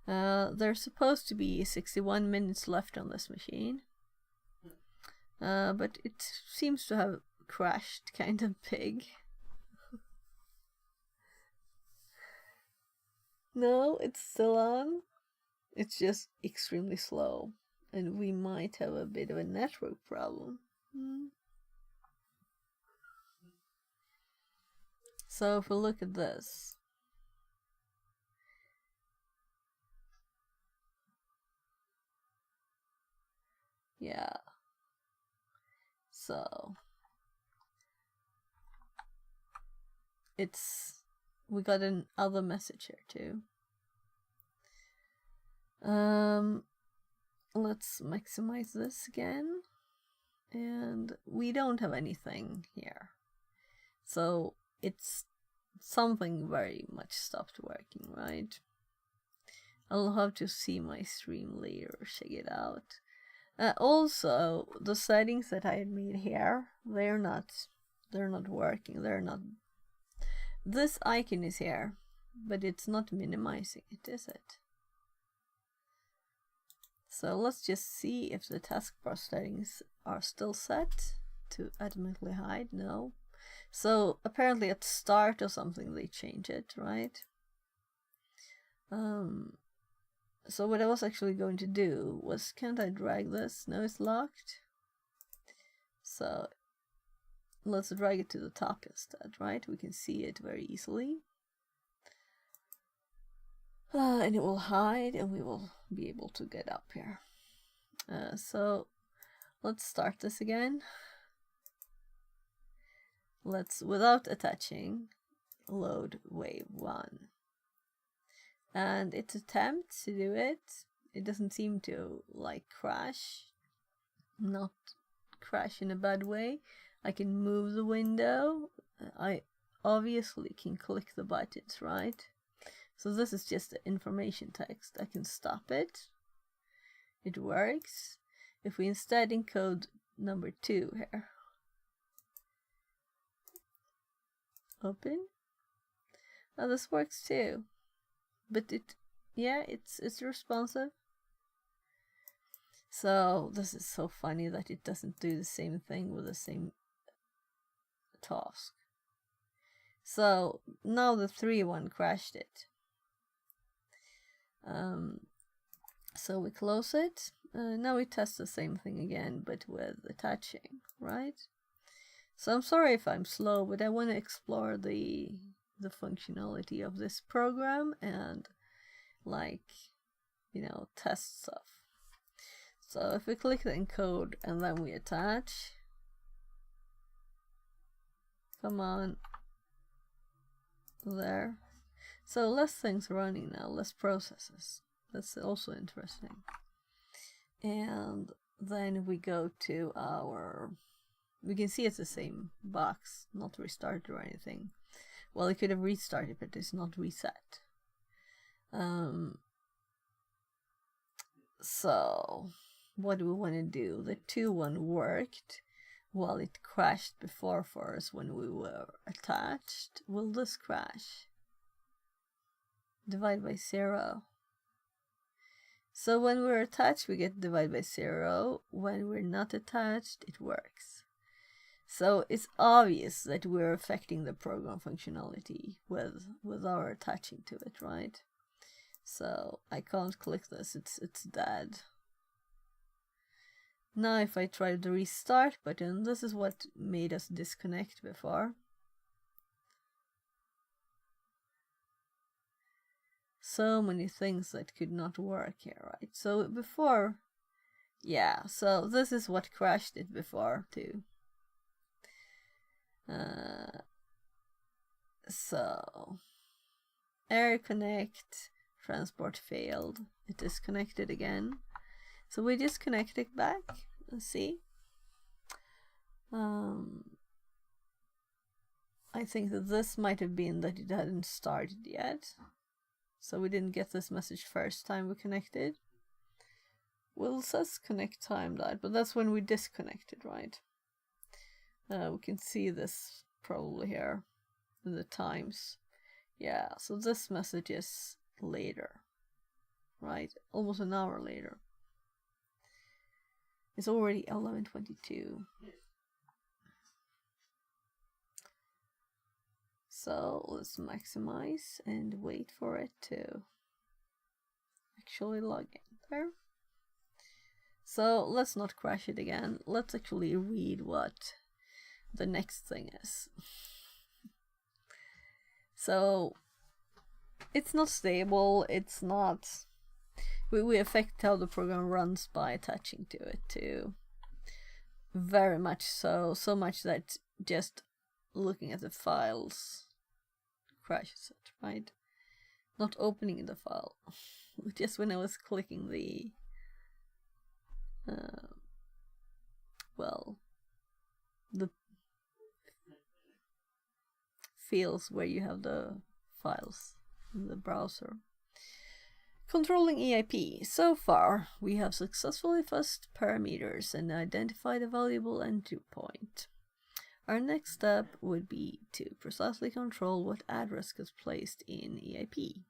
There's supposed to be 61 minutes left on this machine. But it seems to have crashed kind of big. No, it's still on. It's just extremely slow. And we might have a bit of a network problem. So if we look at this. Yeah. So we got another message here too. Let's maximize this again. And we don't have anything here. So it's something very much stopped working, right? I'll have to see my stream later, check it out. Also, the settings that I had made here, they're not working. They're not. This icon is here, but it's not minimizing it, is it? So let's just see if the taskbar settings are still set to automatically hide. No. So apparently at start or something they change it, right? So what I was actually going to do was, can't I drag this? No, it's locked. So let's drag it to the top instead, right? We can see it very easily. And it will hide and we will be able to get up here. So let's start this again. Let's, without attaching, load wave 1. And it attempts to do it. It doesn't seem to like crash. Not crash in a bad way. I can move the window. I obviously can click the buttons, right? So this is just the information text. I can stop it. It works. If we instead encode number 2 here. Open. Oh, this works too. But it's responsive. So this is so funny that it doesn't do the same thing with the same task. So now the 3 crashed it. So we close it. Now we test the same thing again, but with attaching, right? So I'm sorry if I'm slow, but I want to explore the functionality of this program and, like, you know, test stuff. So if we click the encode and then we attach, come on, there. So less things running now, less processes. That's also interesting. And then we go to our, we can see it's the same box, not restarted or anything. Well, it could have restarted, but it's not reset. So what do we want to do? The 2 worked while it crashed before for us when we were attached. Will this crash? Divide by 0. So when we're attached, we get divide by 0. When we're not attached, it works. So it's obvious that we're affecting the program functionality with our attaching to it, right? So I can't click this, it's dead. Now if I try the restart button, this is what made us disconnect before. So many things that could not work here, right? So before, yeah, so this is what crashed it before too. So error connect, transport failed, it disconnected again. So we disconnect it back. Let's see. I think that this might have been that it hadn't started yet. So we didn't get this message first time we connected. Well, it says connect time died, but that's when we disconnected, right? We can see this probably here in the times. Yeah, so this message is later, right? Almost an hour later. It's already 11:22. So let's maximize and wait for it to actually log in there. So let's not crash it again. Let's actually read what the next thing is. So it's not stable, it's not, we affect how the program runs by attaching to it too. Very much so, so much that just looking at the files crashes it, right? Not opening the file. Just when I was clicking the well, the fields where you have the files in the browser. Controlling EIP. So far, we have successfully fuzzed parameters and identified a valuable entry point. Our next step would be to precisely control what address gets placed in EIP.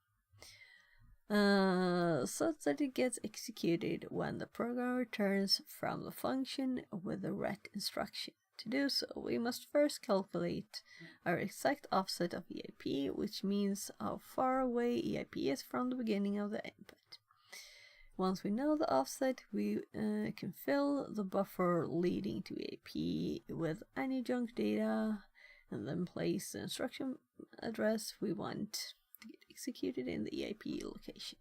such that it gets executed when the program returns from the function with the ret instruction. To do so, we must first calculate our exact offset of EIP, which means how far away EIP is from the beginning of the input. Once we know the offset, we can fill the buffer leading to EIP with any junk data, and then place the instruction address we want to get executed in the EIP location.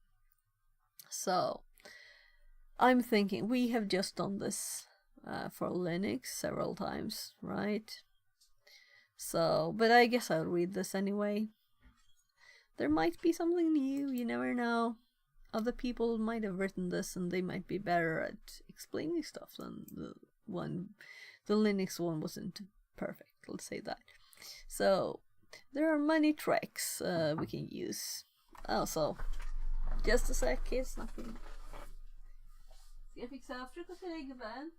So, I'm thinking we have just done this for Linux several times, right? So, but I guess I'll read this anyway. There might be something new, you never know. Other people might have written this and they might be better at explaining stuff than the Linux one wasn't perfect, let's say that. So, there are many tricks we can use. Also, just a sec, kids, nothing. Ska jag fixa frukost till dig, gubben?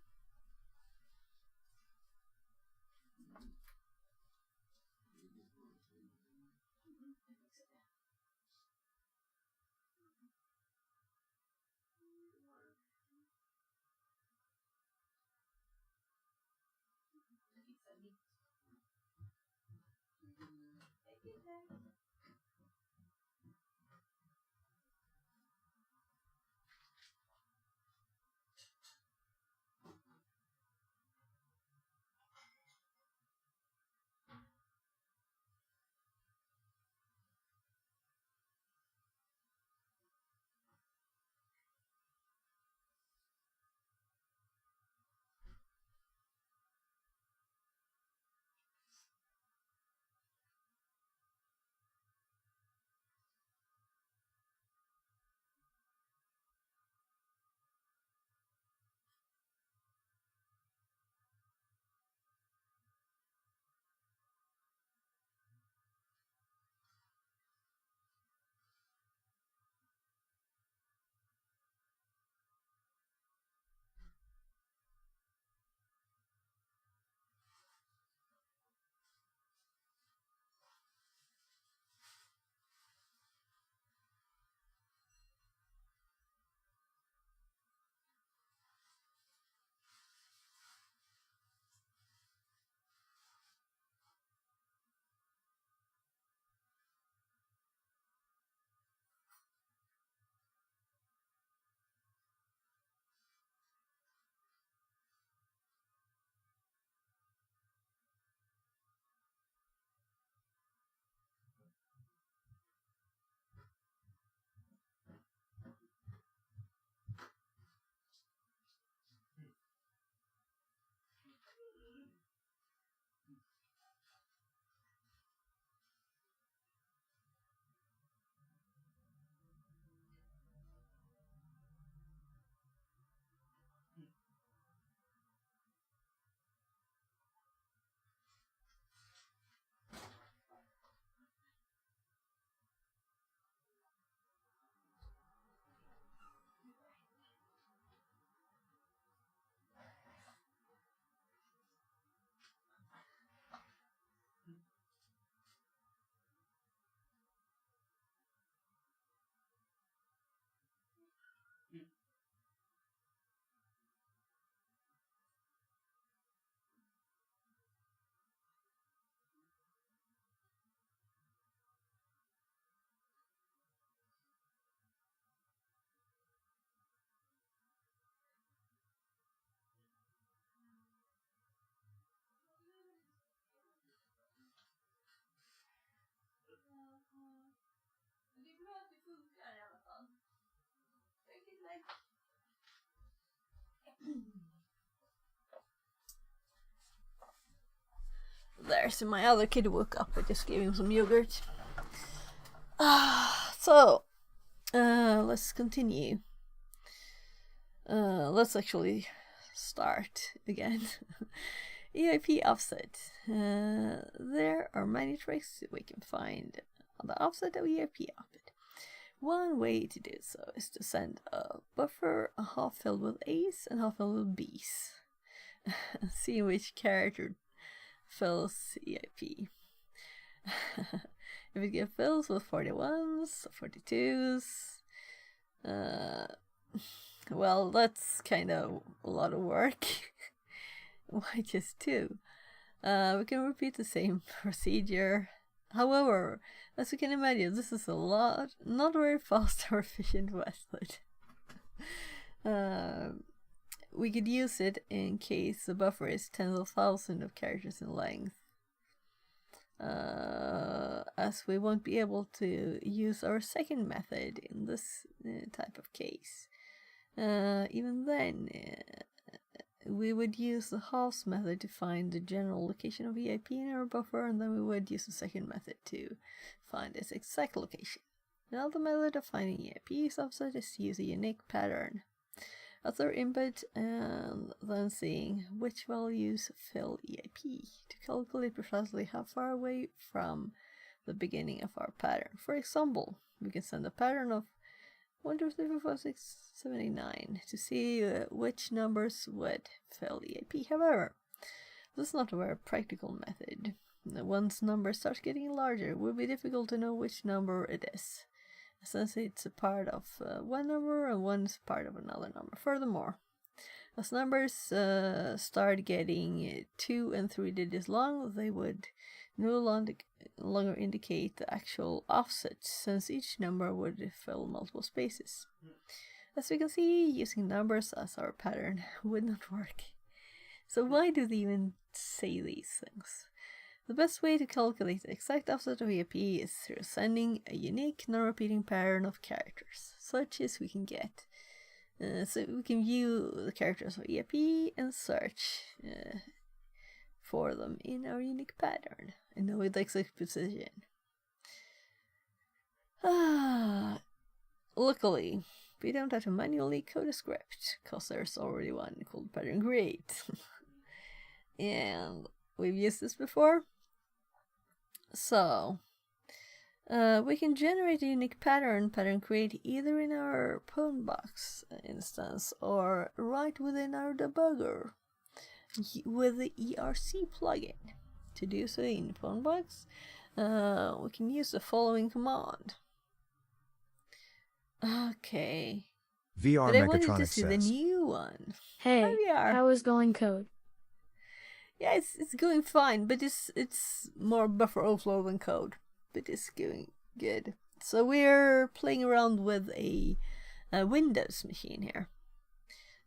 Det är bra att det funkar i alla fall. There, so my other kid woke up. I just gave him some yogurt. So, let's continue. Let's actually start again. EIP offset. There are many tricks we can find on the offset of EIP output. One way to do so is to send a buffer half filled with A's and half filled with B's. See which character fills EIP. If it gets fills with 41s, 42s, Well, that's kind of a lot of work. Why just 2? We can repeat the same procedure. However, as you can imagine, this is not very fast or efficient method. We could use it in case the buffer is tens of thousands of characters in length. As we won't be able to use our second method in this type of case. Even then, we would use the halves method to find the general location of EIP in our buffer, and then we would use the second method to find its exact location. Another method of finding EIP's offset is to use a unique pattern as our input and then seeing which values fill EIP to calculate precisely how far away from the beginning of our pattern. For example, we can send a pattern of 1, 2, 3, 4, 5, 6, 7, 8, 9 to see which numbers would fill EIP. However, this is not a very practical method. Once numbers start getting larger, it will be difficult to know which number it is, since it's a part of one number and one is part of another number. Furthermore, as numbers start getting 2 and 3 digits long, they would no longer indicate the actual offset, since each number would fill multiple spaces. As we can see, using numbers as our pattern would not work. So why do they even say these things? The best way to calculate the exact offset of EIP is through sending a unique non-repeating pattern of characters, such as we can get. So we can view the characters of EIP and search for them in our unique pattern and know the exact position. Luckily, we don't have to manually code a script, because there's already one called pattern create. And we've used this before. So, we can generate a unique pattern create either in our HackTheBox instance or right within our debugger with the ERC plugin. To do so in HackTheBox, we can use the following command. Okay. VR But I wanted to Mechatronics see the says. new one. Hey, VR. how is going code? Yeah, it's going fine, but it's more buffer overflow than code, but it's going good. So we're playing around with a Windows machine here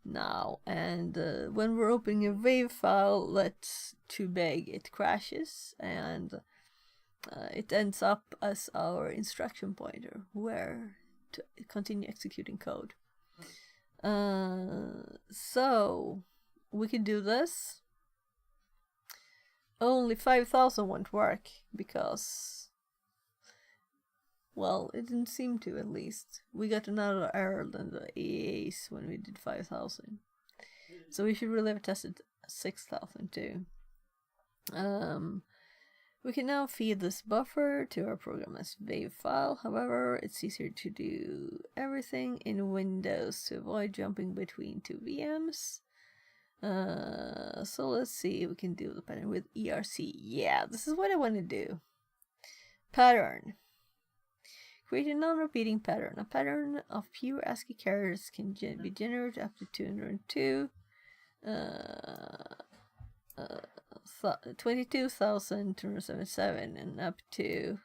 now, and when we're opening a WAV file that's too big, it crashes, and it ends up as our instruction pointer where to continue executing code. So we can do this. Only 5,000 won't work because, well, it didn't seem to, at least. We got another error than the EAs when we did 5,000. So we should really have tested 6,000 too. We can now feed this buffer to our program as WAV file. However, it's easier to do everything in Windows to avoid jumping between 2 VMs. So let's see if we can do the pattern with ERC. Yeah, this is what I want to do. Pattern. Create a non-repeating pattern. A pattern of pure ASCII characters can be generated up to 202, 22,277 and up to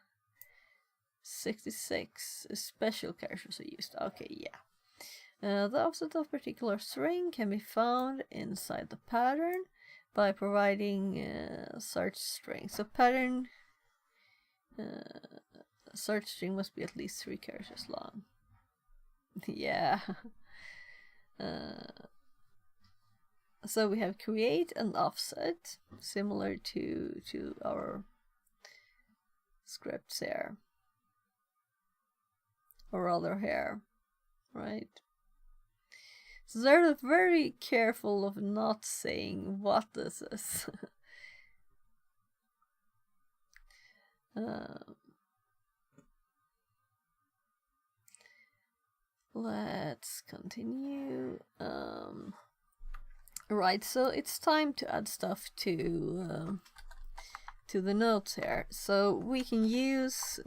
66 special characters are used. Okay, yeah. The offset of particular string can be found inside the pattern by providing search string. So pattern search string must be at least 3 characters long. Yeah. So we have create and offset, similar to our scripts here, or rather here, right? So they're very careful of not saying what this is. Let's continue. Right, so it's time to add stuff to the notes here. So we can use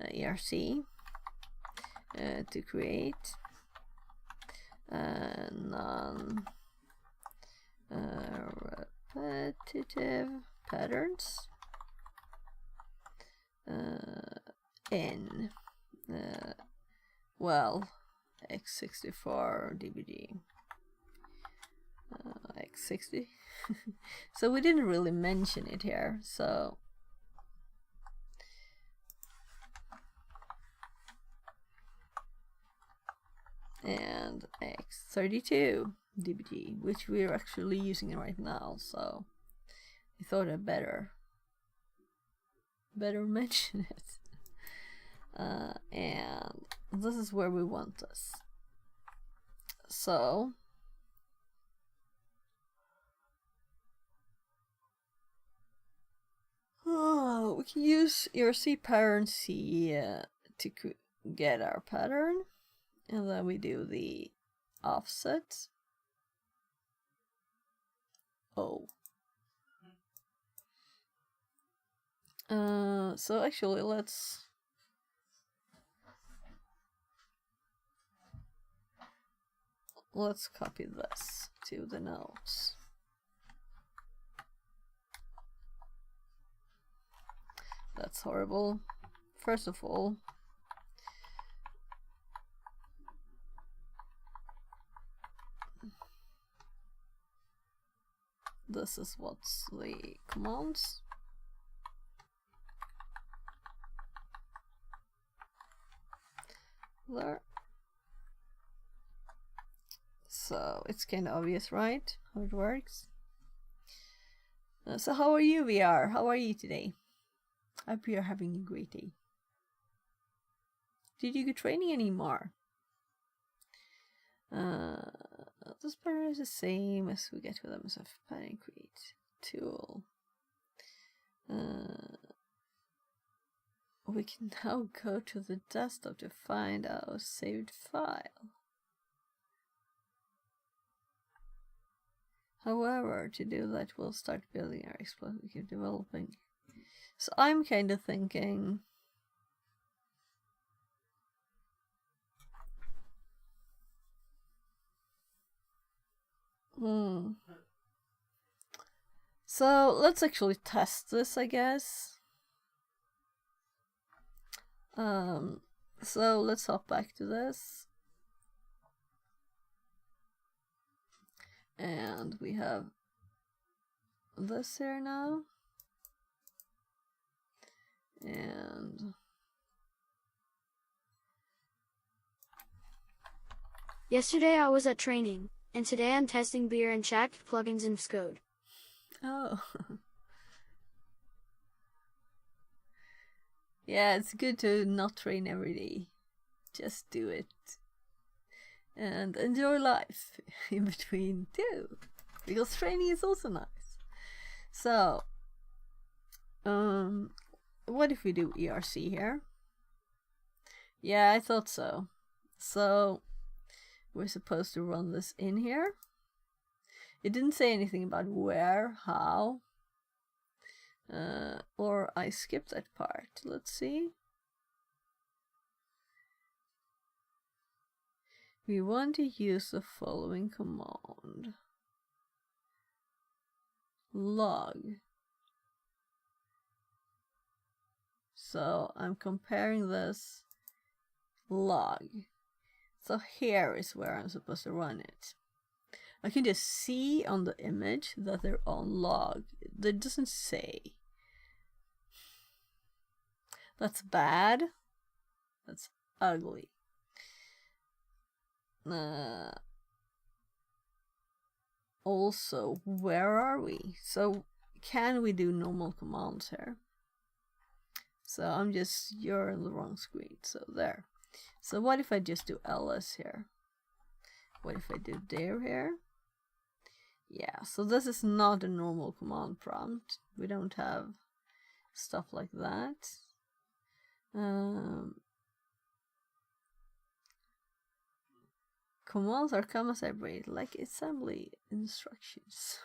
ERC. to create non-repetitive patterns in well, x64 dbg x60. So we didn't really mention it here, so and x32 dbg, which we're actually using right now, so I thought I'd better mention it. And this is where we want this. So we can use ERC pattern C to get our pattern, and then we do the offset. Oh. So actually let's copy this to the notes. That's horrible. First of all, this is what's the commands. There. So it's kind of obvious, right? How it works. So how are you, VR? How are you today? I hope you're having a great day. Did you go training anymore? This pattern is the same as we get with MSF pattern create tool. We can now go to the desktop to find our saved file. However, to do that, we'll start building our exploit we keep developing. So I'm kind of thinking so let's actually test this, I guess. So let's hop back to this. And we have this here now. And Yesterday I was at training, and today I'm testing beer and chat plugins in Xcode. oh. Yeah, it's good to not train every day. Just do it. And enjoy life in between too. Because training is also nice. So, what if we do ERC here? Yeah, I thought so. So, we're supposed to run this in here. It didn't say anything about where, how, or I skipped that part. Let's see. We want to use the following command. Log. So I'm comparing this log. So here is where I'm supposed to run it. I can just see on the image that they're on log. That doesn't say. That's bad. That's ugly. Also, where are we? So can we do normal commands here? So you're in the wrong screen. So there. So what if I just do ls here? What if I do dir here? Yeah, so this is not a normal command prompt. We don't have stuff like that. Commands are comma separated like assembly instructions.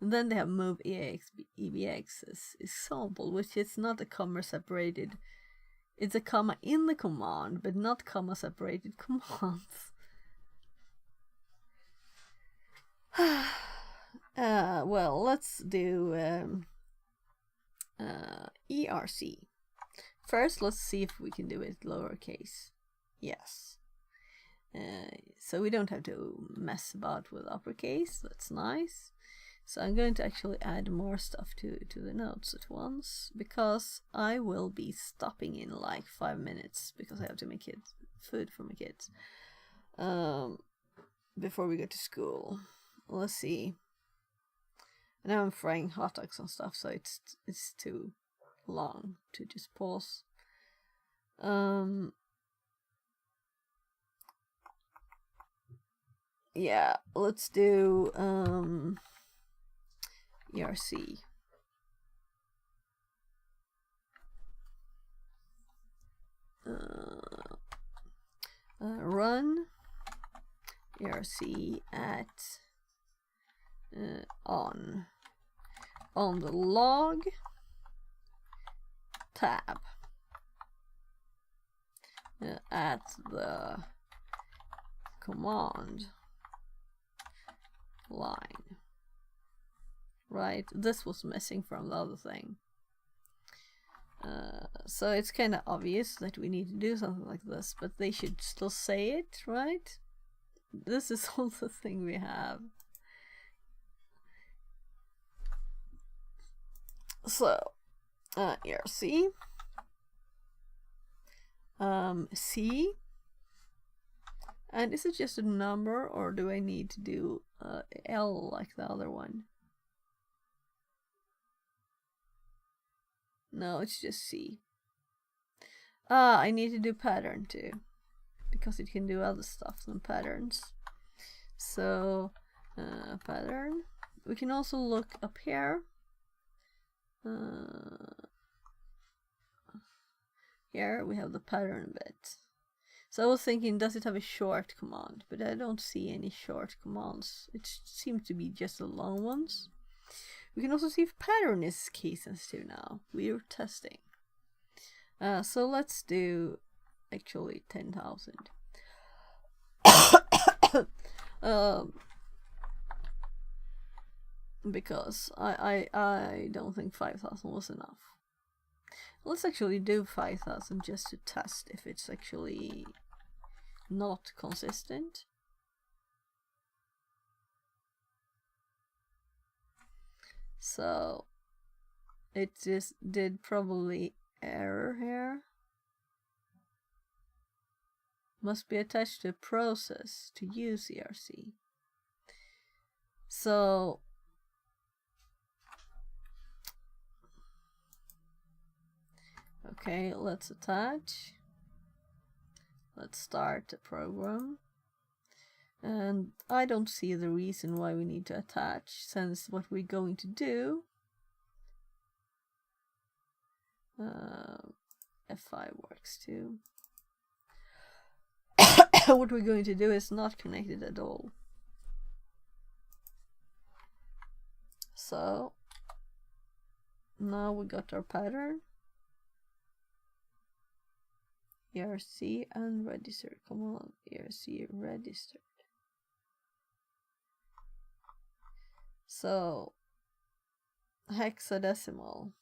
And then they have move EBX as example, which is not a comma separated It's a comma in the command, but not comma separated commands. Well, let's do ERC. First, let's see if we can do it lowercase. Yes. So we don't have to mess about with uppercase. That's nice. So I'm going to actually add more stuff to the notes at once, because I will be stopping in like 5 minutes because I have to make food for my kids before we go to school. Let's see. Now I'm frying hot dogs and stuff, so it's too long to just pause. Yeah, let's do ERC. Run ERC at on the log tab at the command line. Right, this was missing from the other thing. So it's kind of obvious that we need to do something like this, but they should still say it, right? This is all the thing we have. So, ERC, C, and is it just a number, or do I need to do L like the other one? No, it's just C. I need to do pattern too, because it can do other stuff than patterns. So, pattern. We can also look up here. Here we have the pattern bit. So I was thinking, does it have a short command? But I don't see any short commands. It seems to be just the long ones. We can also see if pattern is case sensitive now. We're testing. So let's do actually 10,000. Because I don't think 5,000 was enough. Let's actually do 5,000 just to test if it's actually not consistent. So it just did probably error here. Must be attached to a process to use ERC. So okay, let's attach. Let's start the program. And I don't see the reason why we need to attach, since what we're going to do F5 works too. What we're going to do is not connected at all. So now we got our pattern. ERC and register. Come on, ERC registered. So hexadecimal.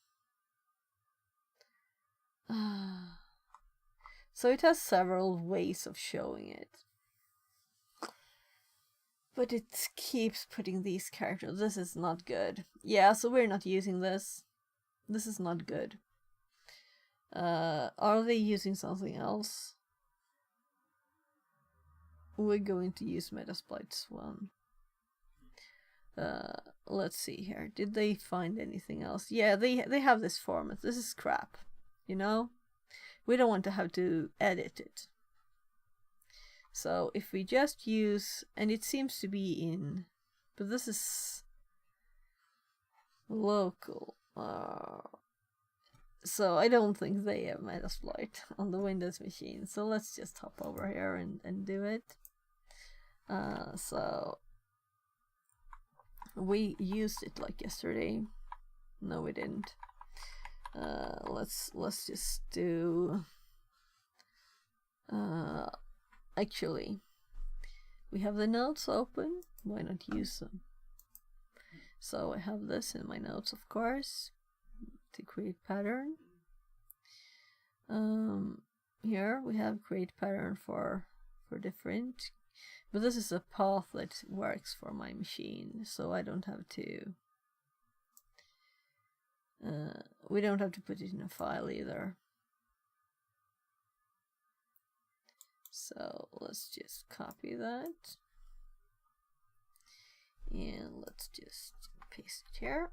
So it has several ways of showing it. But it keeps putting these characters. This is not good. Yeah, so we're not using this. This is not good. Are they using something else? We're going to use Metasploit's one. Let's see here. Did they find anything else? Yeah, they have this format. This is crap. You know? We don't want to have to edit it. So if we just use, and it seems to be in, but this is local. So I don't think they have Metasploit on the Windows machine. So let's just hop over here and do it. So we used it like yesterday. No, we didn't. Let's just do Actually, we have the notes open, why not use them? So I have this in my notes, of course, to create pattern. Here we have create pattern for different, but this is a path that works for my machine, so I don't have to we don't have to put it in a file either. So let's just copy that and let's just paste it here,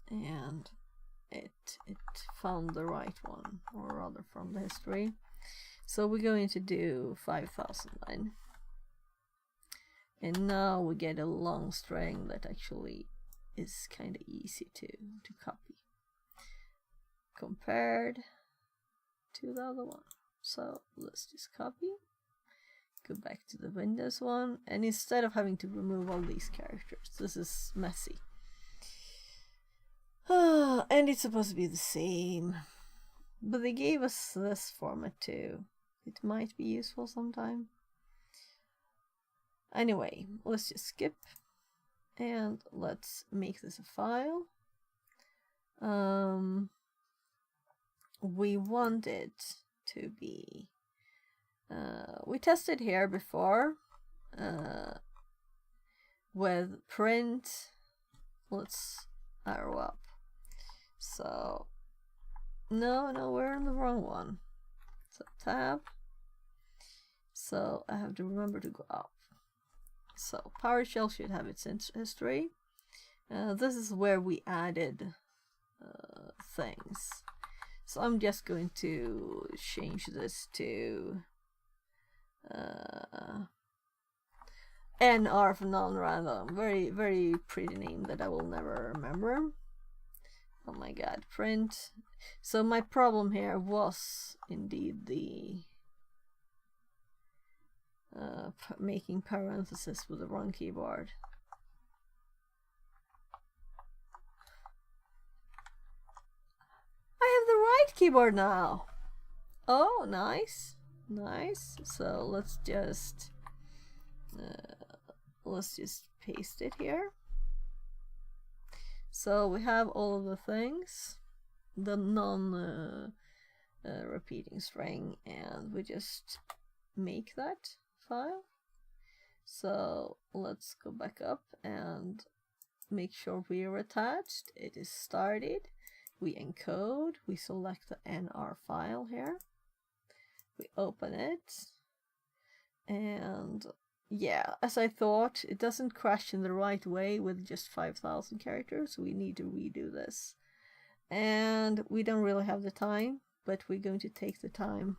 and it found the right one, or rather from the history. So we're going to do 5,000 then, and now we get a long string that actually is kind of easy to copy compared to the other one. So let's just copy, go back to the Windows one, and instead of having to remove all these characters, this is messy. And it's supposed to be the same, but they gave us this format too. It might be useful sometime. Anyway, let's just skip and let's make this a file. We want it to be we tested here before with print. Let's arrow up. So no, we're on the wrong one. So tab. So I have to remember to go up. So PowerShell should have its history. This is where we added things. So I'm just going to change this to NR for non-random. Very, very pretty name that I will never remember. Oh my god, print. So my problem here was indeed the making parentheses with the wrong keyboard. I have the right keyboard now. Oh, nice, nice. So let's just paste it here. So we have all of the things, the non-repeating string, and we just make that file. So let's go back up and make sure we are attached. It is started. We encode. We select the NR file here. We open it, and yeah, as I thought, it doesn't crash in the right way with just 5,000 characters. We need to redo this, and we don't really have the time, but we're going to take the time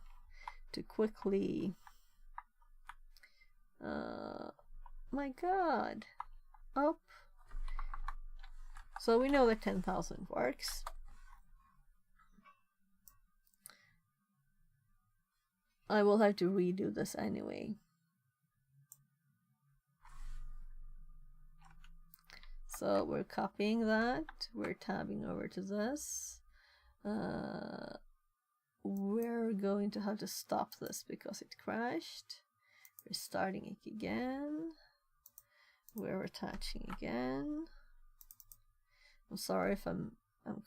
to quickly my god, up. So we know that 10,000 works. I will have to redo this anyway. So we're copying that, we're tabbing over to this. We're going to have to stop this because it crashed. We're starting it again. We're attaching again. I'm sorry if I'm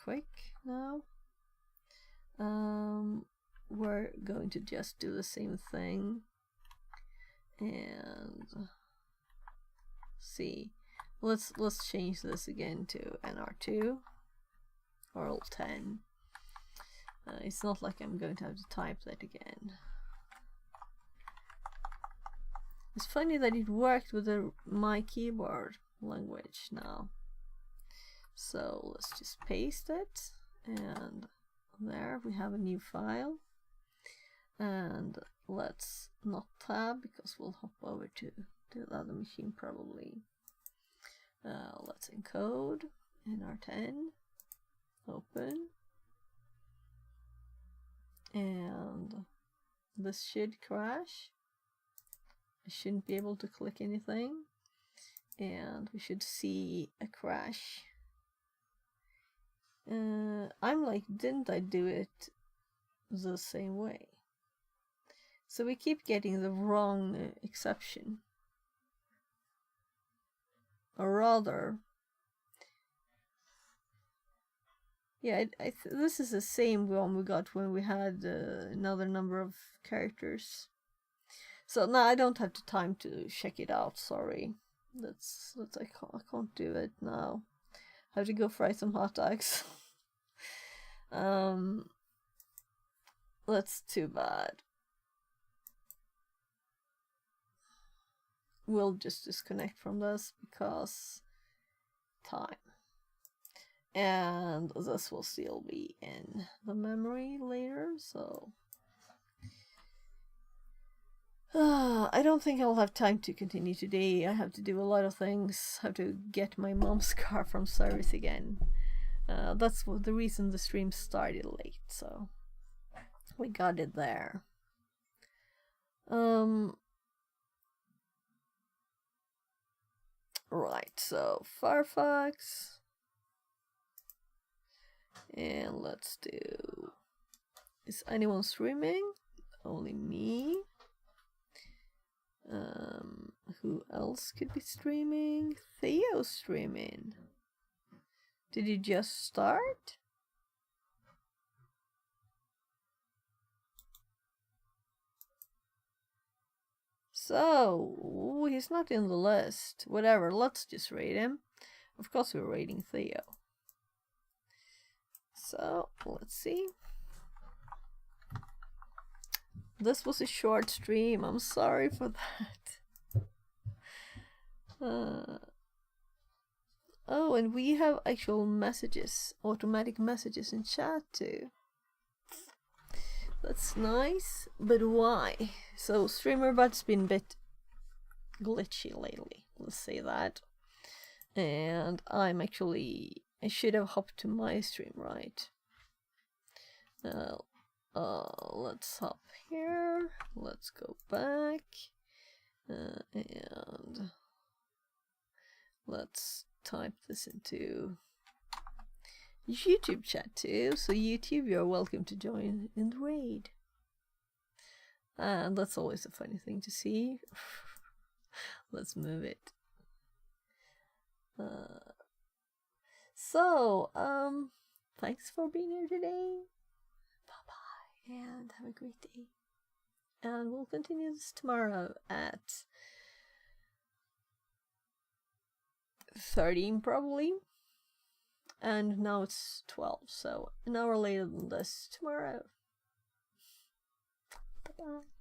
quick now. We're going to just do the same thing and see. Let's change this again to NR2 or Alt10. It's not like I'm going to have to type that again. It's funny that it worked with my keyboard language now. So let's just paste it, and there we have a new file. And let's not tab because we'll hop over to the other machine probably. Let's encode NR10, open, and this should crash. I shouldn't be able to click anything, and we should see a crash. I'm like, didn't I do it the same way? So we keep getting the wrong exception. Or rather, yeah, this is the same one we got when we had another number of characters. So now I don't have the time to check it out. Sorry, I can't do it now. I have to go fry some hot dogs. That's too bad. We'll just disconnect from this because time. And this will still be in the memory later, so I don't think I'll have time to continue today. I have to do a lot of things. I have to get my mom's car from service again. That's the reason the stream started late, so we got it there. Right, so Firefox. And let's do... Is anyone streaming? Only me. Who else could be streaming? Theo's streaming. Did you just start? So, he's not in the list. Whatever, let's just rate him. Of course we're rating Theo. So, let's see. This was a short stream, I'm sorry for that. Oh, and we have actual messages, automatic messages in chat too. That's nice, but why? So StreamerBot's been a bit glitchy lately, let's say that. And I should have hopped to my stream, right? Let's hop here, let's go back, and let's type this into YouTube chat too. So YouTube, you're welcome to join in the raid. And that's always a funny thing to see. Let's move it. Thanks for being here today. Bye-bye, and have a great day. And we'll continue this tomorrow at 13 probably. And now it's 12, so an hour later than this tomorrow. Bye-bye.